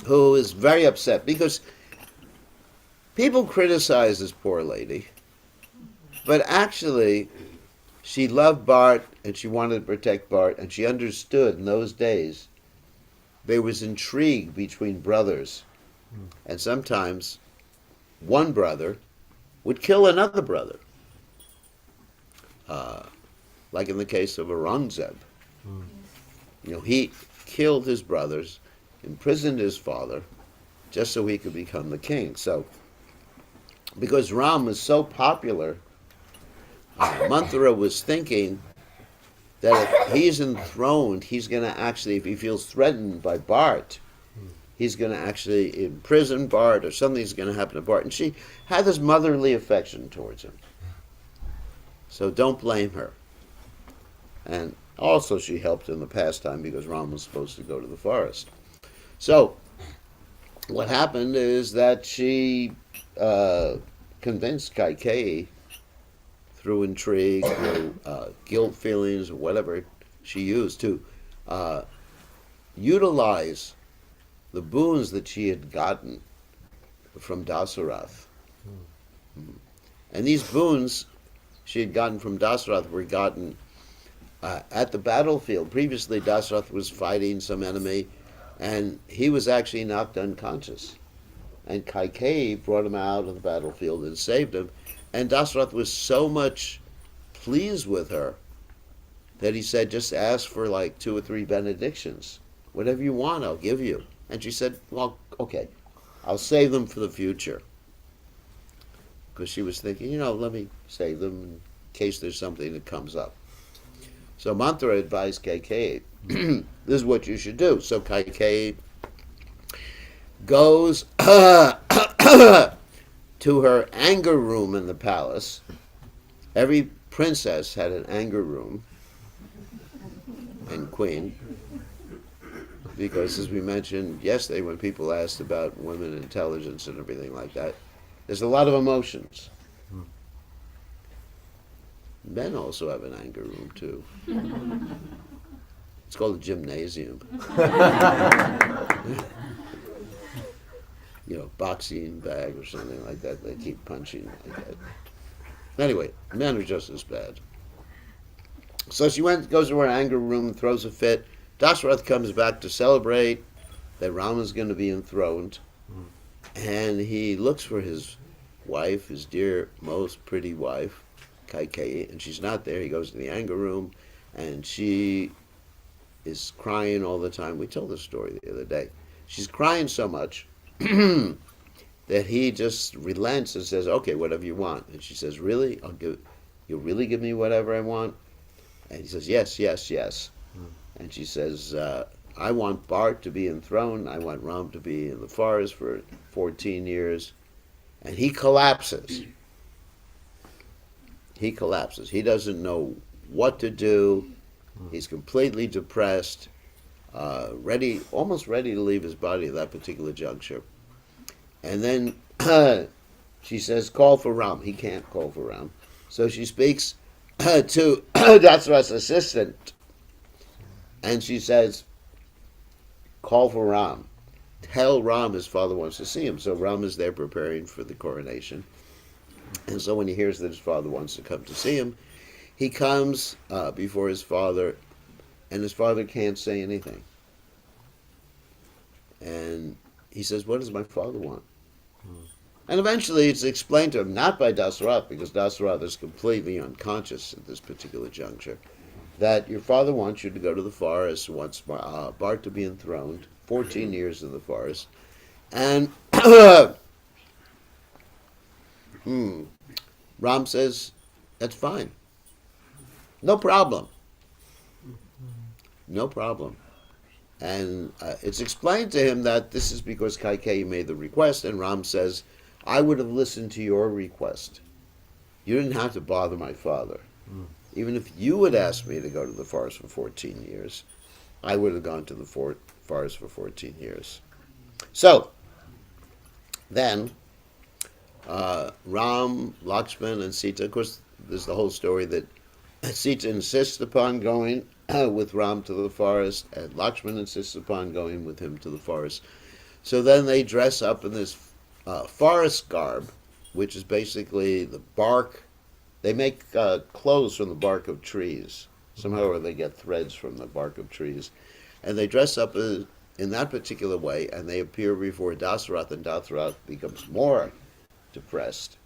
who is very upset because people criticize this poor lady, but actually she loved Bharat and she wanted to protect Bharat, and she understood in those days there was intrigue between brothers, and sometimes one brother would kill another brother. Like in the case of Aurangzeb. He killed his brothers, imprisoned his father, just so he could become the king. So, because Ram was so popular, Manthara was thinking that if he's enthroned, he's going to actually, if he feels threatened by Bharat, he's going to actually imprison Bharat, or something's going to happen to Bharat. And she had this motherly affection towards him. So don't blame her. And also she helped in the pastime because Ram was supposed to go to the forest. So what happened is that she convinced Kaikeyi through intrigue, through guilt feelings, or whatever she used, to utilize the boons that she had gotten from Dasarath. And these boons she had gotten from Dasarath were gotten at the battlefield. Previously, Dasarath was fighting some enemy, and he was actually knocked unconscious. And Kaikeyi brought him out of the battlefield and saved him. And Dasarath was so much pleased with her that he said, just ask for like 2 or 3 benedictions. Whatever you want, I'll give you. And she said, well, okay. I'll save them for the future. Because she was thinking, let me save them in case there's something that comes up. So Mantra advised Kaikeyi, this is what you should do. So Kaikeyi goes to her anger room in the palace. Every princess had an anger room, and queen, because as we mentioned yesterday when people asked about women intelligence and everything like that, there's a lot of emotions. Men also have an anger room too. It's called a gymnasium. Boxing bag or something like that. They keep punching like that. Anyway, men are just as bad. So she goes to her anger room and throws a fit. Dasarath comes back to celebrate that Rama's going to be enthroned. And he looks for his wife, his dear, most pretty wife, Kaikeyi, and she's not there. He goes to the anger room, and she is crying all the time. We told this story the other day. She's crying so much that he just relents and says, okay, whatever you want. And she says, really? You'll really give me whatever I want? And he says, yes, yes, yes. And she says, I want Bart to be enthroned. I want Ram to be in the forest for 14 years. And he collapses. He collapses. He doesn't know what to do. He's completely depressed, almost ready to leave his body at that particular juncture. And then she says, call for Ram. He can't call for Ram. So she speaks to Dasarath's assistant. And she says, call for Ram. Tell Ram his father wants to see him. So Ram is there preparing for the coronation. And so when he hears that his father wants to come to see him, he comes before his father, and his father can't say anything. And he says, what does my father want? And eventually it's explained to him, not by Dasarath, because Dasarath is completely unconscious at this particular juncture, that your father wants you to go to the forest, wants Bart to be enthroned, 14 years in the forest. And Ram says, that's fine. No problem. No problem. And it's explained to him that this is because Kaikeyi made the request, and Ram says, I would have listened to your request. You didn't have to bother my father. Even if you had asked me to go to the forest for 14 years, I would have gone to the forest for 14 years. So, then, Ram, Lakshman, and Sita, of course, there's the whole story that Sita insists upon going with Ram to the forest, and Lakshman insists upon going with him to the forest. So then they dress up in this forest garb, which is basically the bark. They make clothes from the bark of trees. Somehow or they get threads from the bark of trees. And they dress up in that particular way, and they appear before Dasarath, and Dasarath becomes more depressed.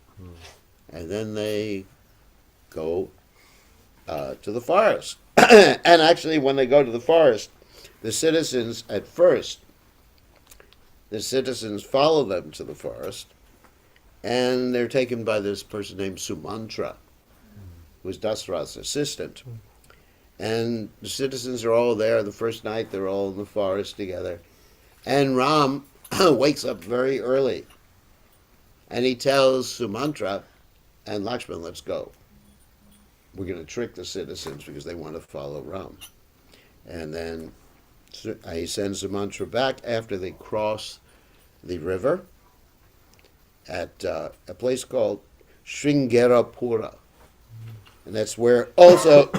And then they go to the forest. And actually, when they go to the forest, the citizens follow them to the forest, and they're taken by this person named Sumantra, who is Dasarath's assistant. And the citizens are all there. The first night, they're all in the forest together. And Ram wakes up very early, and he tells Sumantra and Lakshman, let's go. We're going to trick the citizens because they want to follow Ram. And then he sends Sumantra back after they cross the river at a place called Shringarapura. And that's where also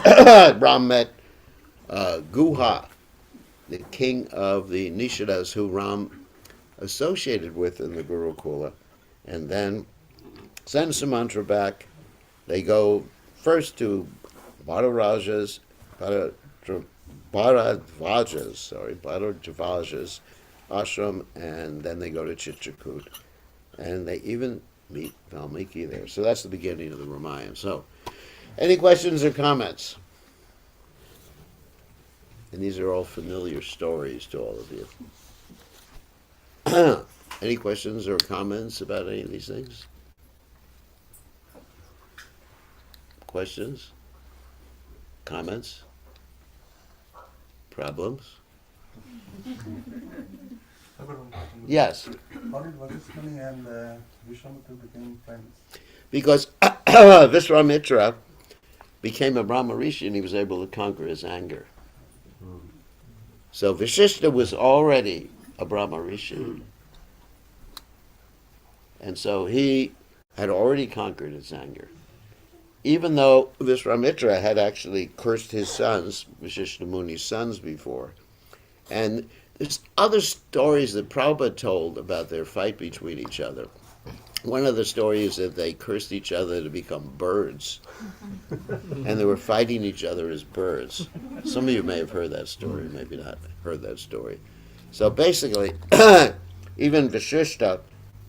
Ram met Guha, the king of the Nishadas, who Ram associated with in the Gurukula. And then send Sumantra back. They go first to Bharadvaja's ashram, and then they go to Chitrakoot. And they even meet Valmiki there. So that's the beginning of the Ramayana. So, any questions or comments? And these are all familiar stories to all of you. Any questions or comments about any of these things? Questions? Comments? Problems? Yes. How did Vasismuni and Vishwamitra become friends? Because Viswamitra became a Brahma Rishi and he was able to conquer his anger. So Vashishta was already a Brahma Rishi. And so he had already conquered his anger. Even though Viswamitra had actually cursed his sons, Vashishta Muni's sons, before. And there's other stories that Prabhupada told about their fight between each other. One of the stories is that they cursed each other to become birds. And they were fighting each other as birds. Some of you may have heard that story, maybe not heard that story. So basically, even Vashishta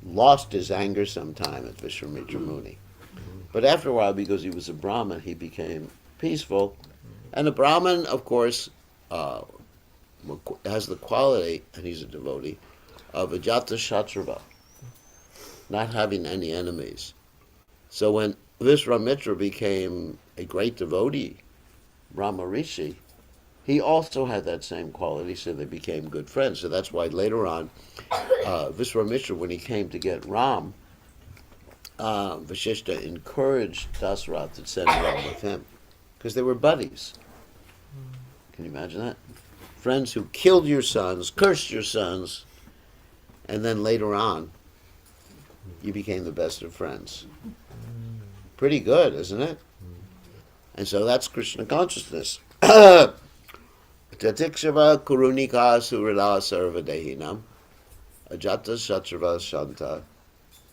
lost his anger sometime at Vishwamitra Muni. But after a while, because he was a Brahmin, he became peaceful. And a Brahmin, of course, has the quality, and he's a devotee, of Ajata Shatrava, not having any enemies. So when Viswamitra became a great devotee, Brahma Rishi, he also had that same quality, so they became good friends. So that's why later on, Viswamitra, when he came to get Ram, Vashishta encouraged Dasarath to send Ram with him, because they were buddies. Can you imagine that? Friends who killed your sons, cursed your sons, and then later on, you became the best of friends. Pretty good, isn't it? And so that's Krishna consciousness. Tatikshava kurunika surila sarvadehinam ajata shatrava shanta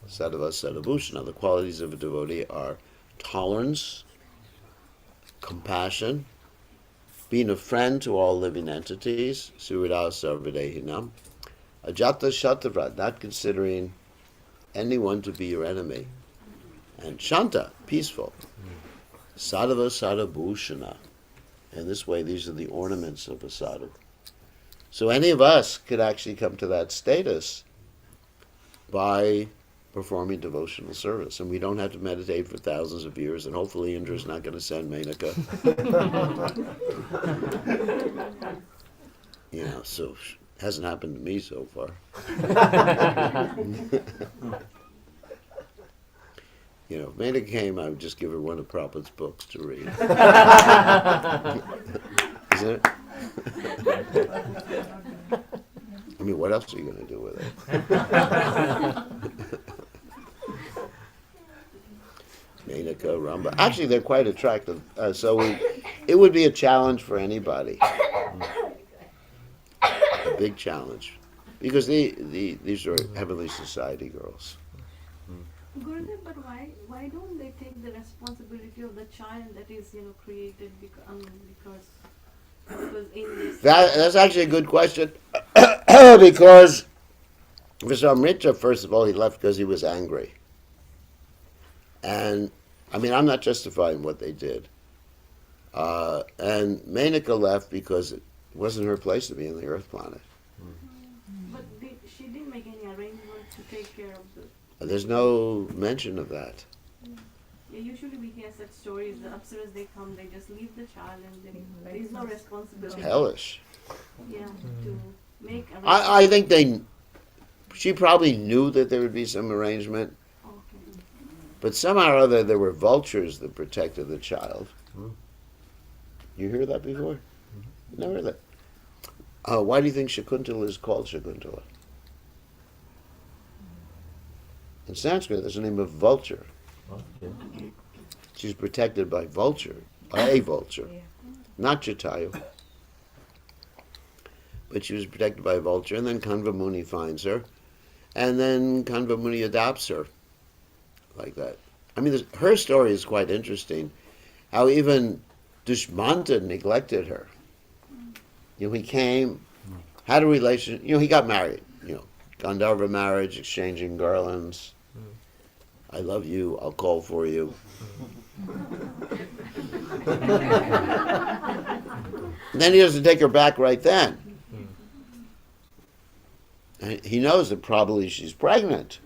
sadhava sadhabhushana. The qualities of a devotee are tolerance, compassion, being a friend to all living entities, surila sarvadehinam, ajata shatrava, not considering anyone to be your enemy, and shanta, peaceful, sadhava sadhabhushana. And this way, these are the ornaments of a sadhu. So any of us could actually come to that status by performing devotional service. And we don't have to meditate for thousands of years, and hopefully Indra's not going to send Menaka. So hasn't happened to me so far. If Menaka came, I would just give her one of Prabhupada's books to read. Isn't it? I mean, what else are you going to do with it? Menaka, Ramba. Actually, they're quite attractive. So it would be a challenge for anybody. A big challenge. Because these are Heavenly Society girls. Gurudev, but why don't they take the responsibility of the child that is created because in this That's actually a good question. Because Viswamitra, first of all, he left because he was angry. And I mean, I'm not justifying what they did. And Menaka left because it wasn't her place to be on the Earth planet. But she didn't make any arrangements to take care of the. There's no mention of that. Yeah, usually we hear such stories. The Apsaras, they come, they just leave the child, and there is no responsibility. It's hellish. Yeah, to make arrangements. I think she probably knew that there would be some arrangement, Okay. but somehow or other there were vultures that protected the child. You hear that before? Never heard that. Why do you think Shakuntala is called Shakuntala? In Sanskrit, there's the name of vulture. Okay. She's protected by a vulture, not Jatayu. But she was protected by a vulture, and then Kanva Muni finds her, and then Kanva Muni adopts her, like that. I mean, her story is quite interesting, how even Dushmanta neglected her. He came, had a relation, he got married, Gandharva marriage, exchanging garlands. I love you, I'll call for you. And then he has to take her back right then. And he knows that probably she's pregnant.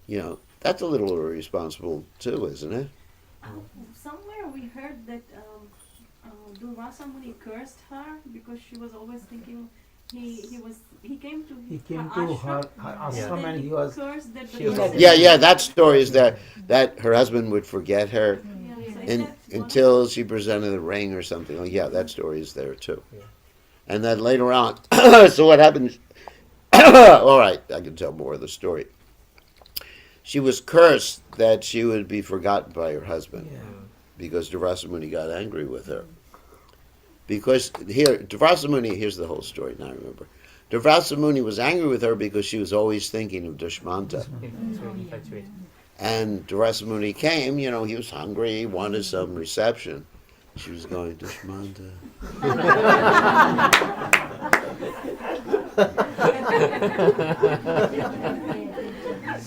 You know, that's a little irresponsible too, isn't it? Somewhere we heard that Durvasa Muni cursed her because she was always thinking he came to He came her to her ashram and he was. cursed that she was- That story is that her husband would forget her until she presented the ring or something. Oh, yeah, that story is there too. And then later on, so what happens? All right, I can tell more of the story. She was cursed that she would be forgotten by her husband because Durvasa Muni got angry with her. Because Durvasa Muni, here's the whole story, now I remember. Durvasa Muni was angry with her because she was always thinking of Dushmanta. And Durvasa Muni came, he was hungry, he wanted some reception. She was going, Dushmanta.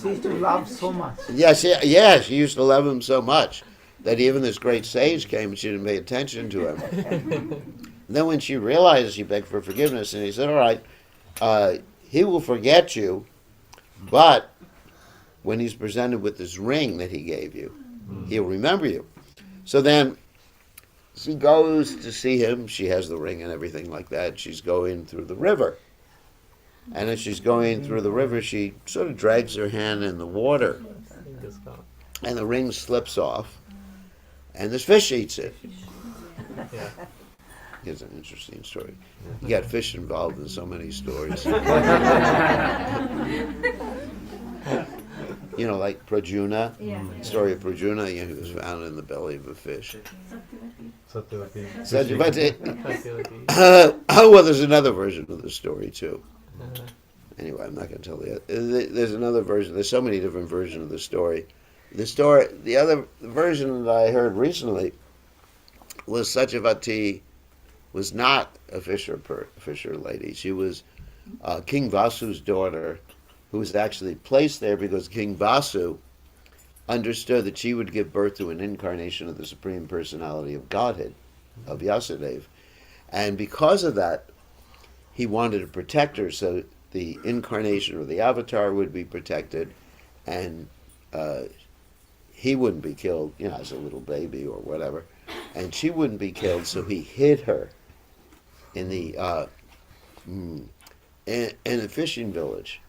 She used to love so much. She used to love him so much that even this great sage came and she didn't pay attention to him. Then when she realized, she begged for forgiveness, and he said, all right, he will forget you, but when he's presented with this ring that he gave you, he'll remember you. So then she goes to see him. She has the ring and everything like that. She's going through the river. And as she's going through the river, she sort of drags her hand in the water, and the ring slips off, and this fish eats it. It's an interesting story. You got fish involved in so many stories. Like Prajuna, story of Prajuna, he was found in the belly of a fish. Satyavati. Well, there's another version of the story too. Anyway, I'm not going to tell you. There's another version. There's so many different versions of the story. The other version that I heard recently was Satyavati was not a fisher lady. She was King Vasu's daughter, who was actually placed there because King Vasu understood that she would give birth to an incarnation of the Supreme Personality of Godhead, of Vyasadeva. And because of that, he wanted to protect her so the incarnation or the avatar would be protected, and he wouldn't be killed, as a little baby or whatever, and she wouldn't be killed. So he hid her in the in a fishing village.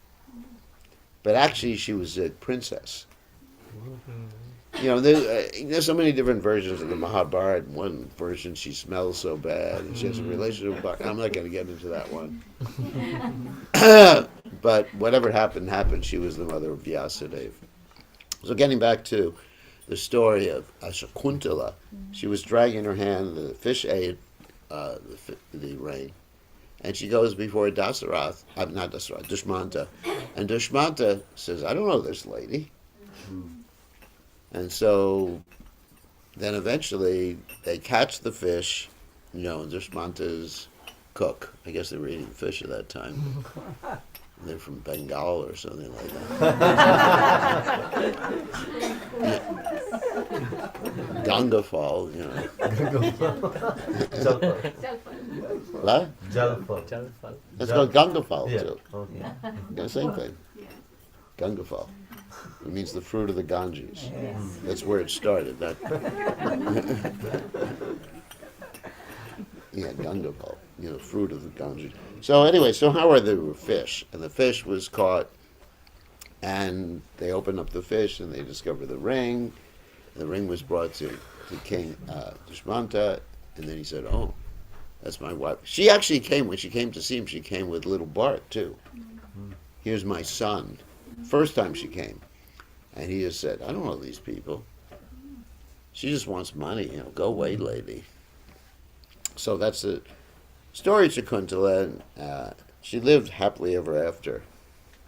But actually, she was a princess. There's so many different versions of the Mahabharata. One version, she smells so bad, and she has a relationship with. I'm not going to get into that one. But whatever happened. She was the mother of Vyasadeva. So getting back to the story of Shakuntala, she was dragging her hand. The fish ate the rain, and she goes before Dushmanta, and Dushmanta says, "I don't know this lady." And so then eventually they catch the fish, and Dushmanta's cook. I guess they were eating fish at that time. They're from Bengal or something like that. Gangafal, What? Jalfal. That's called Gangafal Yeah. too. Okay. The same thing. Gangafal. It means the fruit of the Ganges. That's where it started. Gangafal. Fruit of the Ganges. So anyway, how there were fish, and the fish was caught, and they opened up the fish, and they discovered the ring. The ring was brought to King Dushmanta, and then he said, "Oh, that's my wife." She actually came, when she came to see him, she came with little Bart too. Here's my son. First time she came. And he just said, "I don't know these people. She just wants money, go away, lady." So that's the story of Shakuntala, and she lived happily ever after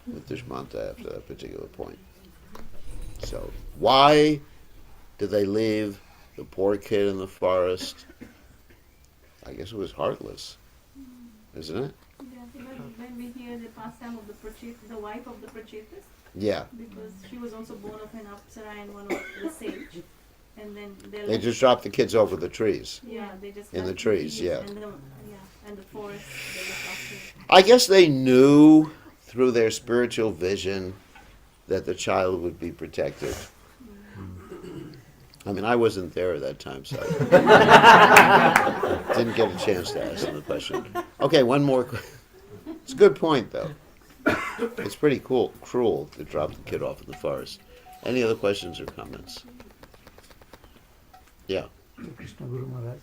with Dushmanta after that particular point. So why did they leave the poor kid in the forest? I guess it was heartless, isn't it? When we hear the pastime of the wife of the Prachetas, Yeah. because she was also born of an Apsara and one of the sage, and then They just dropped the kids over the trees. they just in the left trees, yeah. And and the forest they look after. I guess they knew through their spiritual vision that the child would be protected. I mean, I wasn't there at that time, so I didn't get a chance to ask them the question. Okay, one more. It's a good point, though. It's pretty cruel to drop the kid off in the forest. Any other questions or comments? Yeah. Krishna Guru Maharaj.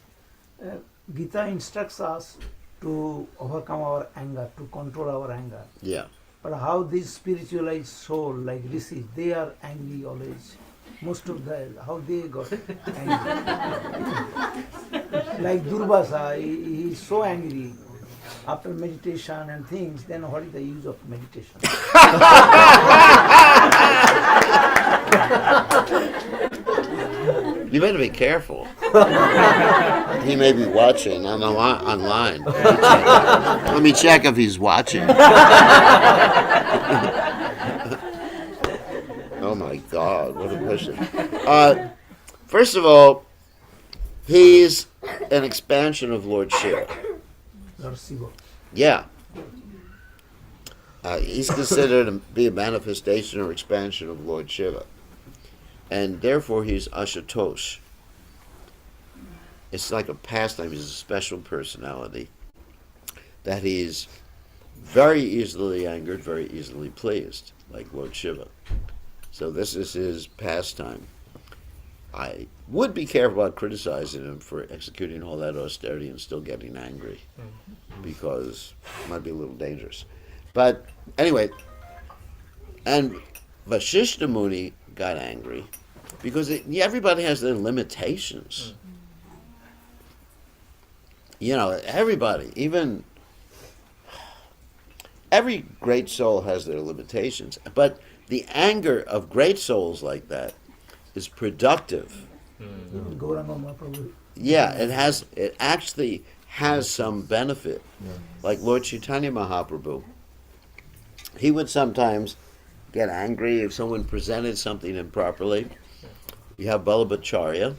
Gita instructs us to overcome our anger, to control our anger. Yeah. But how these spiritualized soul like Rishi, they are angry always. Most of how they got angry. Like Durvasa, he is so angry after meditation and things, then what is the use of meditation? You better be careful. He may be watching online. Let me check if he's watching. Oh my God, what a question. First of all, he's an expansion of Lord Shiva. Lord Shiva. Yeah. He's considered to be a manifestation or expansion of Lord Shiva. And therefore he's Ashutosh. It's like a pastime. He's a special personality. That he's very easily angered, very easily pleased, like Lord Shiva. So this is his pastime. I would be careful about criticizing him for executing all that austerity and still getting angry, because it might be a little dangerous. But anyway, and Vasishta Muni got angry because everybody has their limitations. You know, everybody, even every great soul has their limitations. But the anger of great souls like that is productive. Gauranga Mahaprabhu. Yeah, it actually has some benefit. Like Lord Chaitanya Mahaprabhu, he would sometimes get angry if someone presented something improperly. You have Ballabhacharya,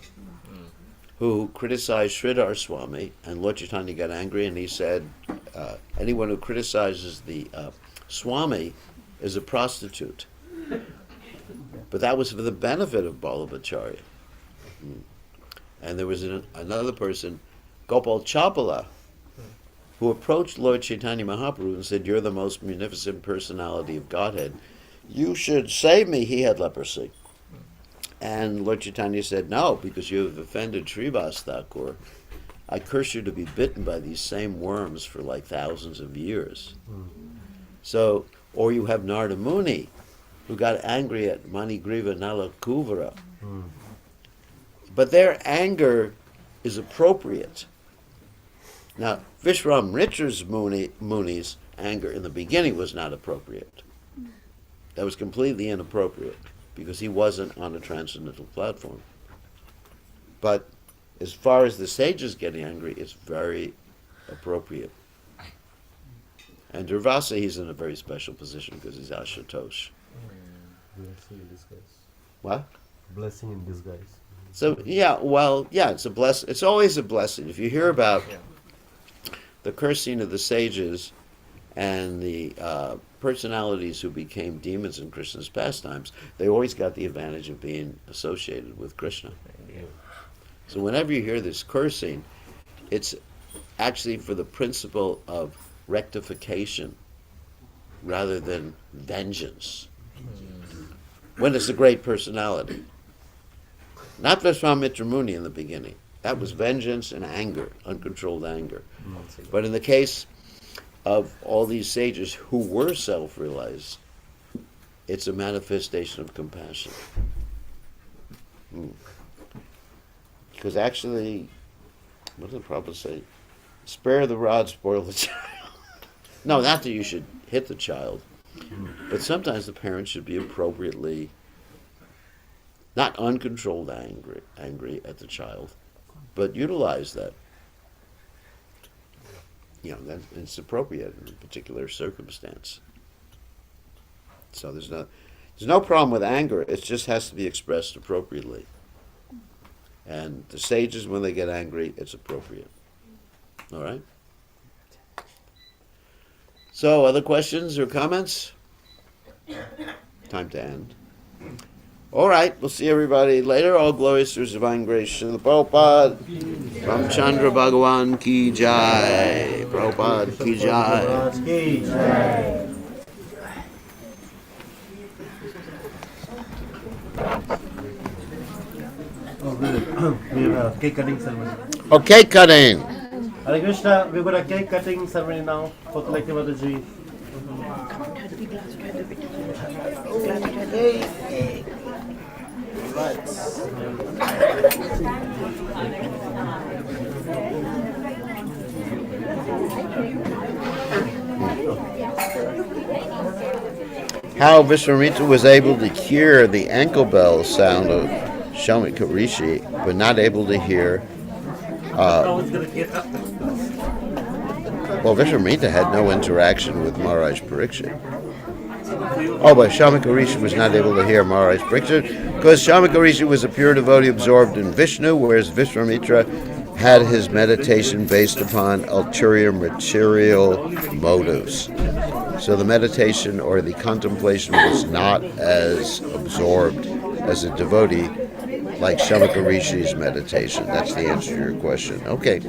who criticized Sridhar Swami, and Lord Chaitanya got angry and he said, anyone who criticizes the Swami is a prostitute. But that was for the benefit of Ballabhacharya. And there was another person, Gopal Chapala, who approached Lord Chaitanya Mahaprabhu and said, "You're the most munificent personality of Godhead. You should save me." He had leprosy. And Lord Chaitanya said, "No, because you have offended Srivas Thakur. I curse you to be bitten by these same worms for like thousands of years." So, or you have Narada Muni, who got angry at Manigriva Nalakuvara. But their anger is appropriate. Now, Vishram Richard's Muni's anger in the beginning was not appropriate. That was completely inappropriate because he wasn't on a transcendental platform. But as far as the sages getting angry, it's very appropriate. And Durvasa, he's in a very special position because he's Ashutosh. Blessing in disguise. What? Blessing in disguise. So it's a it's always a blessing. If you hear about the cursing of the sages and the personalities who became demons in Krishna's pastimes, they always got the advantage of being associated with Krishna. So whenever you hear this cursing, it's actually for the principle of rectification rather than vengeance. When it's a great personality. Not Vishwamitra Muni in the beginning. That was vengeance and anger, uncontrolled anger. But in the case of all these sages who were self-realized, it's a manifestation of compassion. Because actually, what did the Prabhupada say? Spare the rod, spoil the child. No, not that you should hit the child, but sometimes the parents should be appropriately, not uncontrolled angry at the child, but utilize that. You know, that it's appropriate in a particular circumstance. So there's no problem with anger. It just has to be expressed appropriately. And the sages, when they get angry, it's appropriate. All right? So, other questions or comments? Time to end. All right, we'll see everybody later. All glories to His Divine Grace, Srila Prabhupada. Ramchandra Bhagavan ki jai. Prabhupada ki jai. We have a cake cutting ceremony. Oh, cake cutting. Hare Krishna, we've got a cake cutting ceremony now for Collective Mataji. How Vishwamitra was able to hear the ankle bell sound of Shamika Rishi, but not able to hear. Well, Vishwamitra had no interaction with Maharaj Pariksit. Oh, but Shamika Rishi was not able to hear Maharaj Pariksit because Shamika Rishi was a pure devotee absorbed in Vishnu, whereas Vishwamitra had his meditation based upon ulterior material motives. So the meditation or the contemplation was not as absorbed as a devotee like Shamika Rishi's meditation. That's the answer to your question. Okay.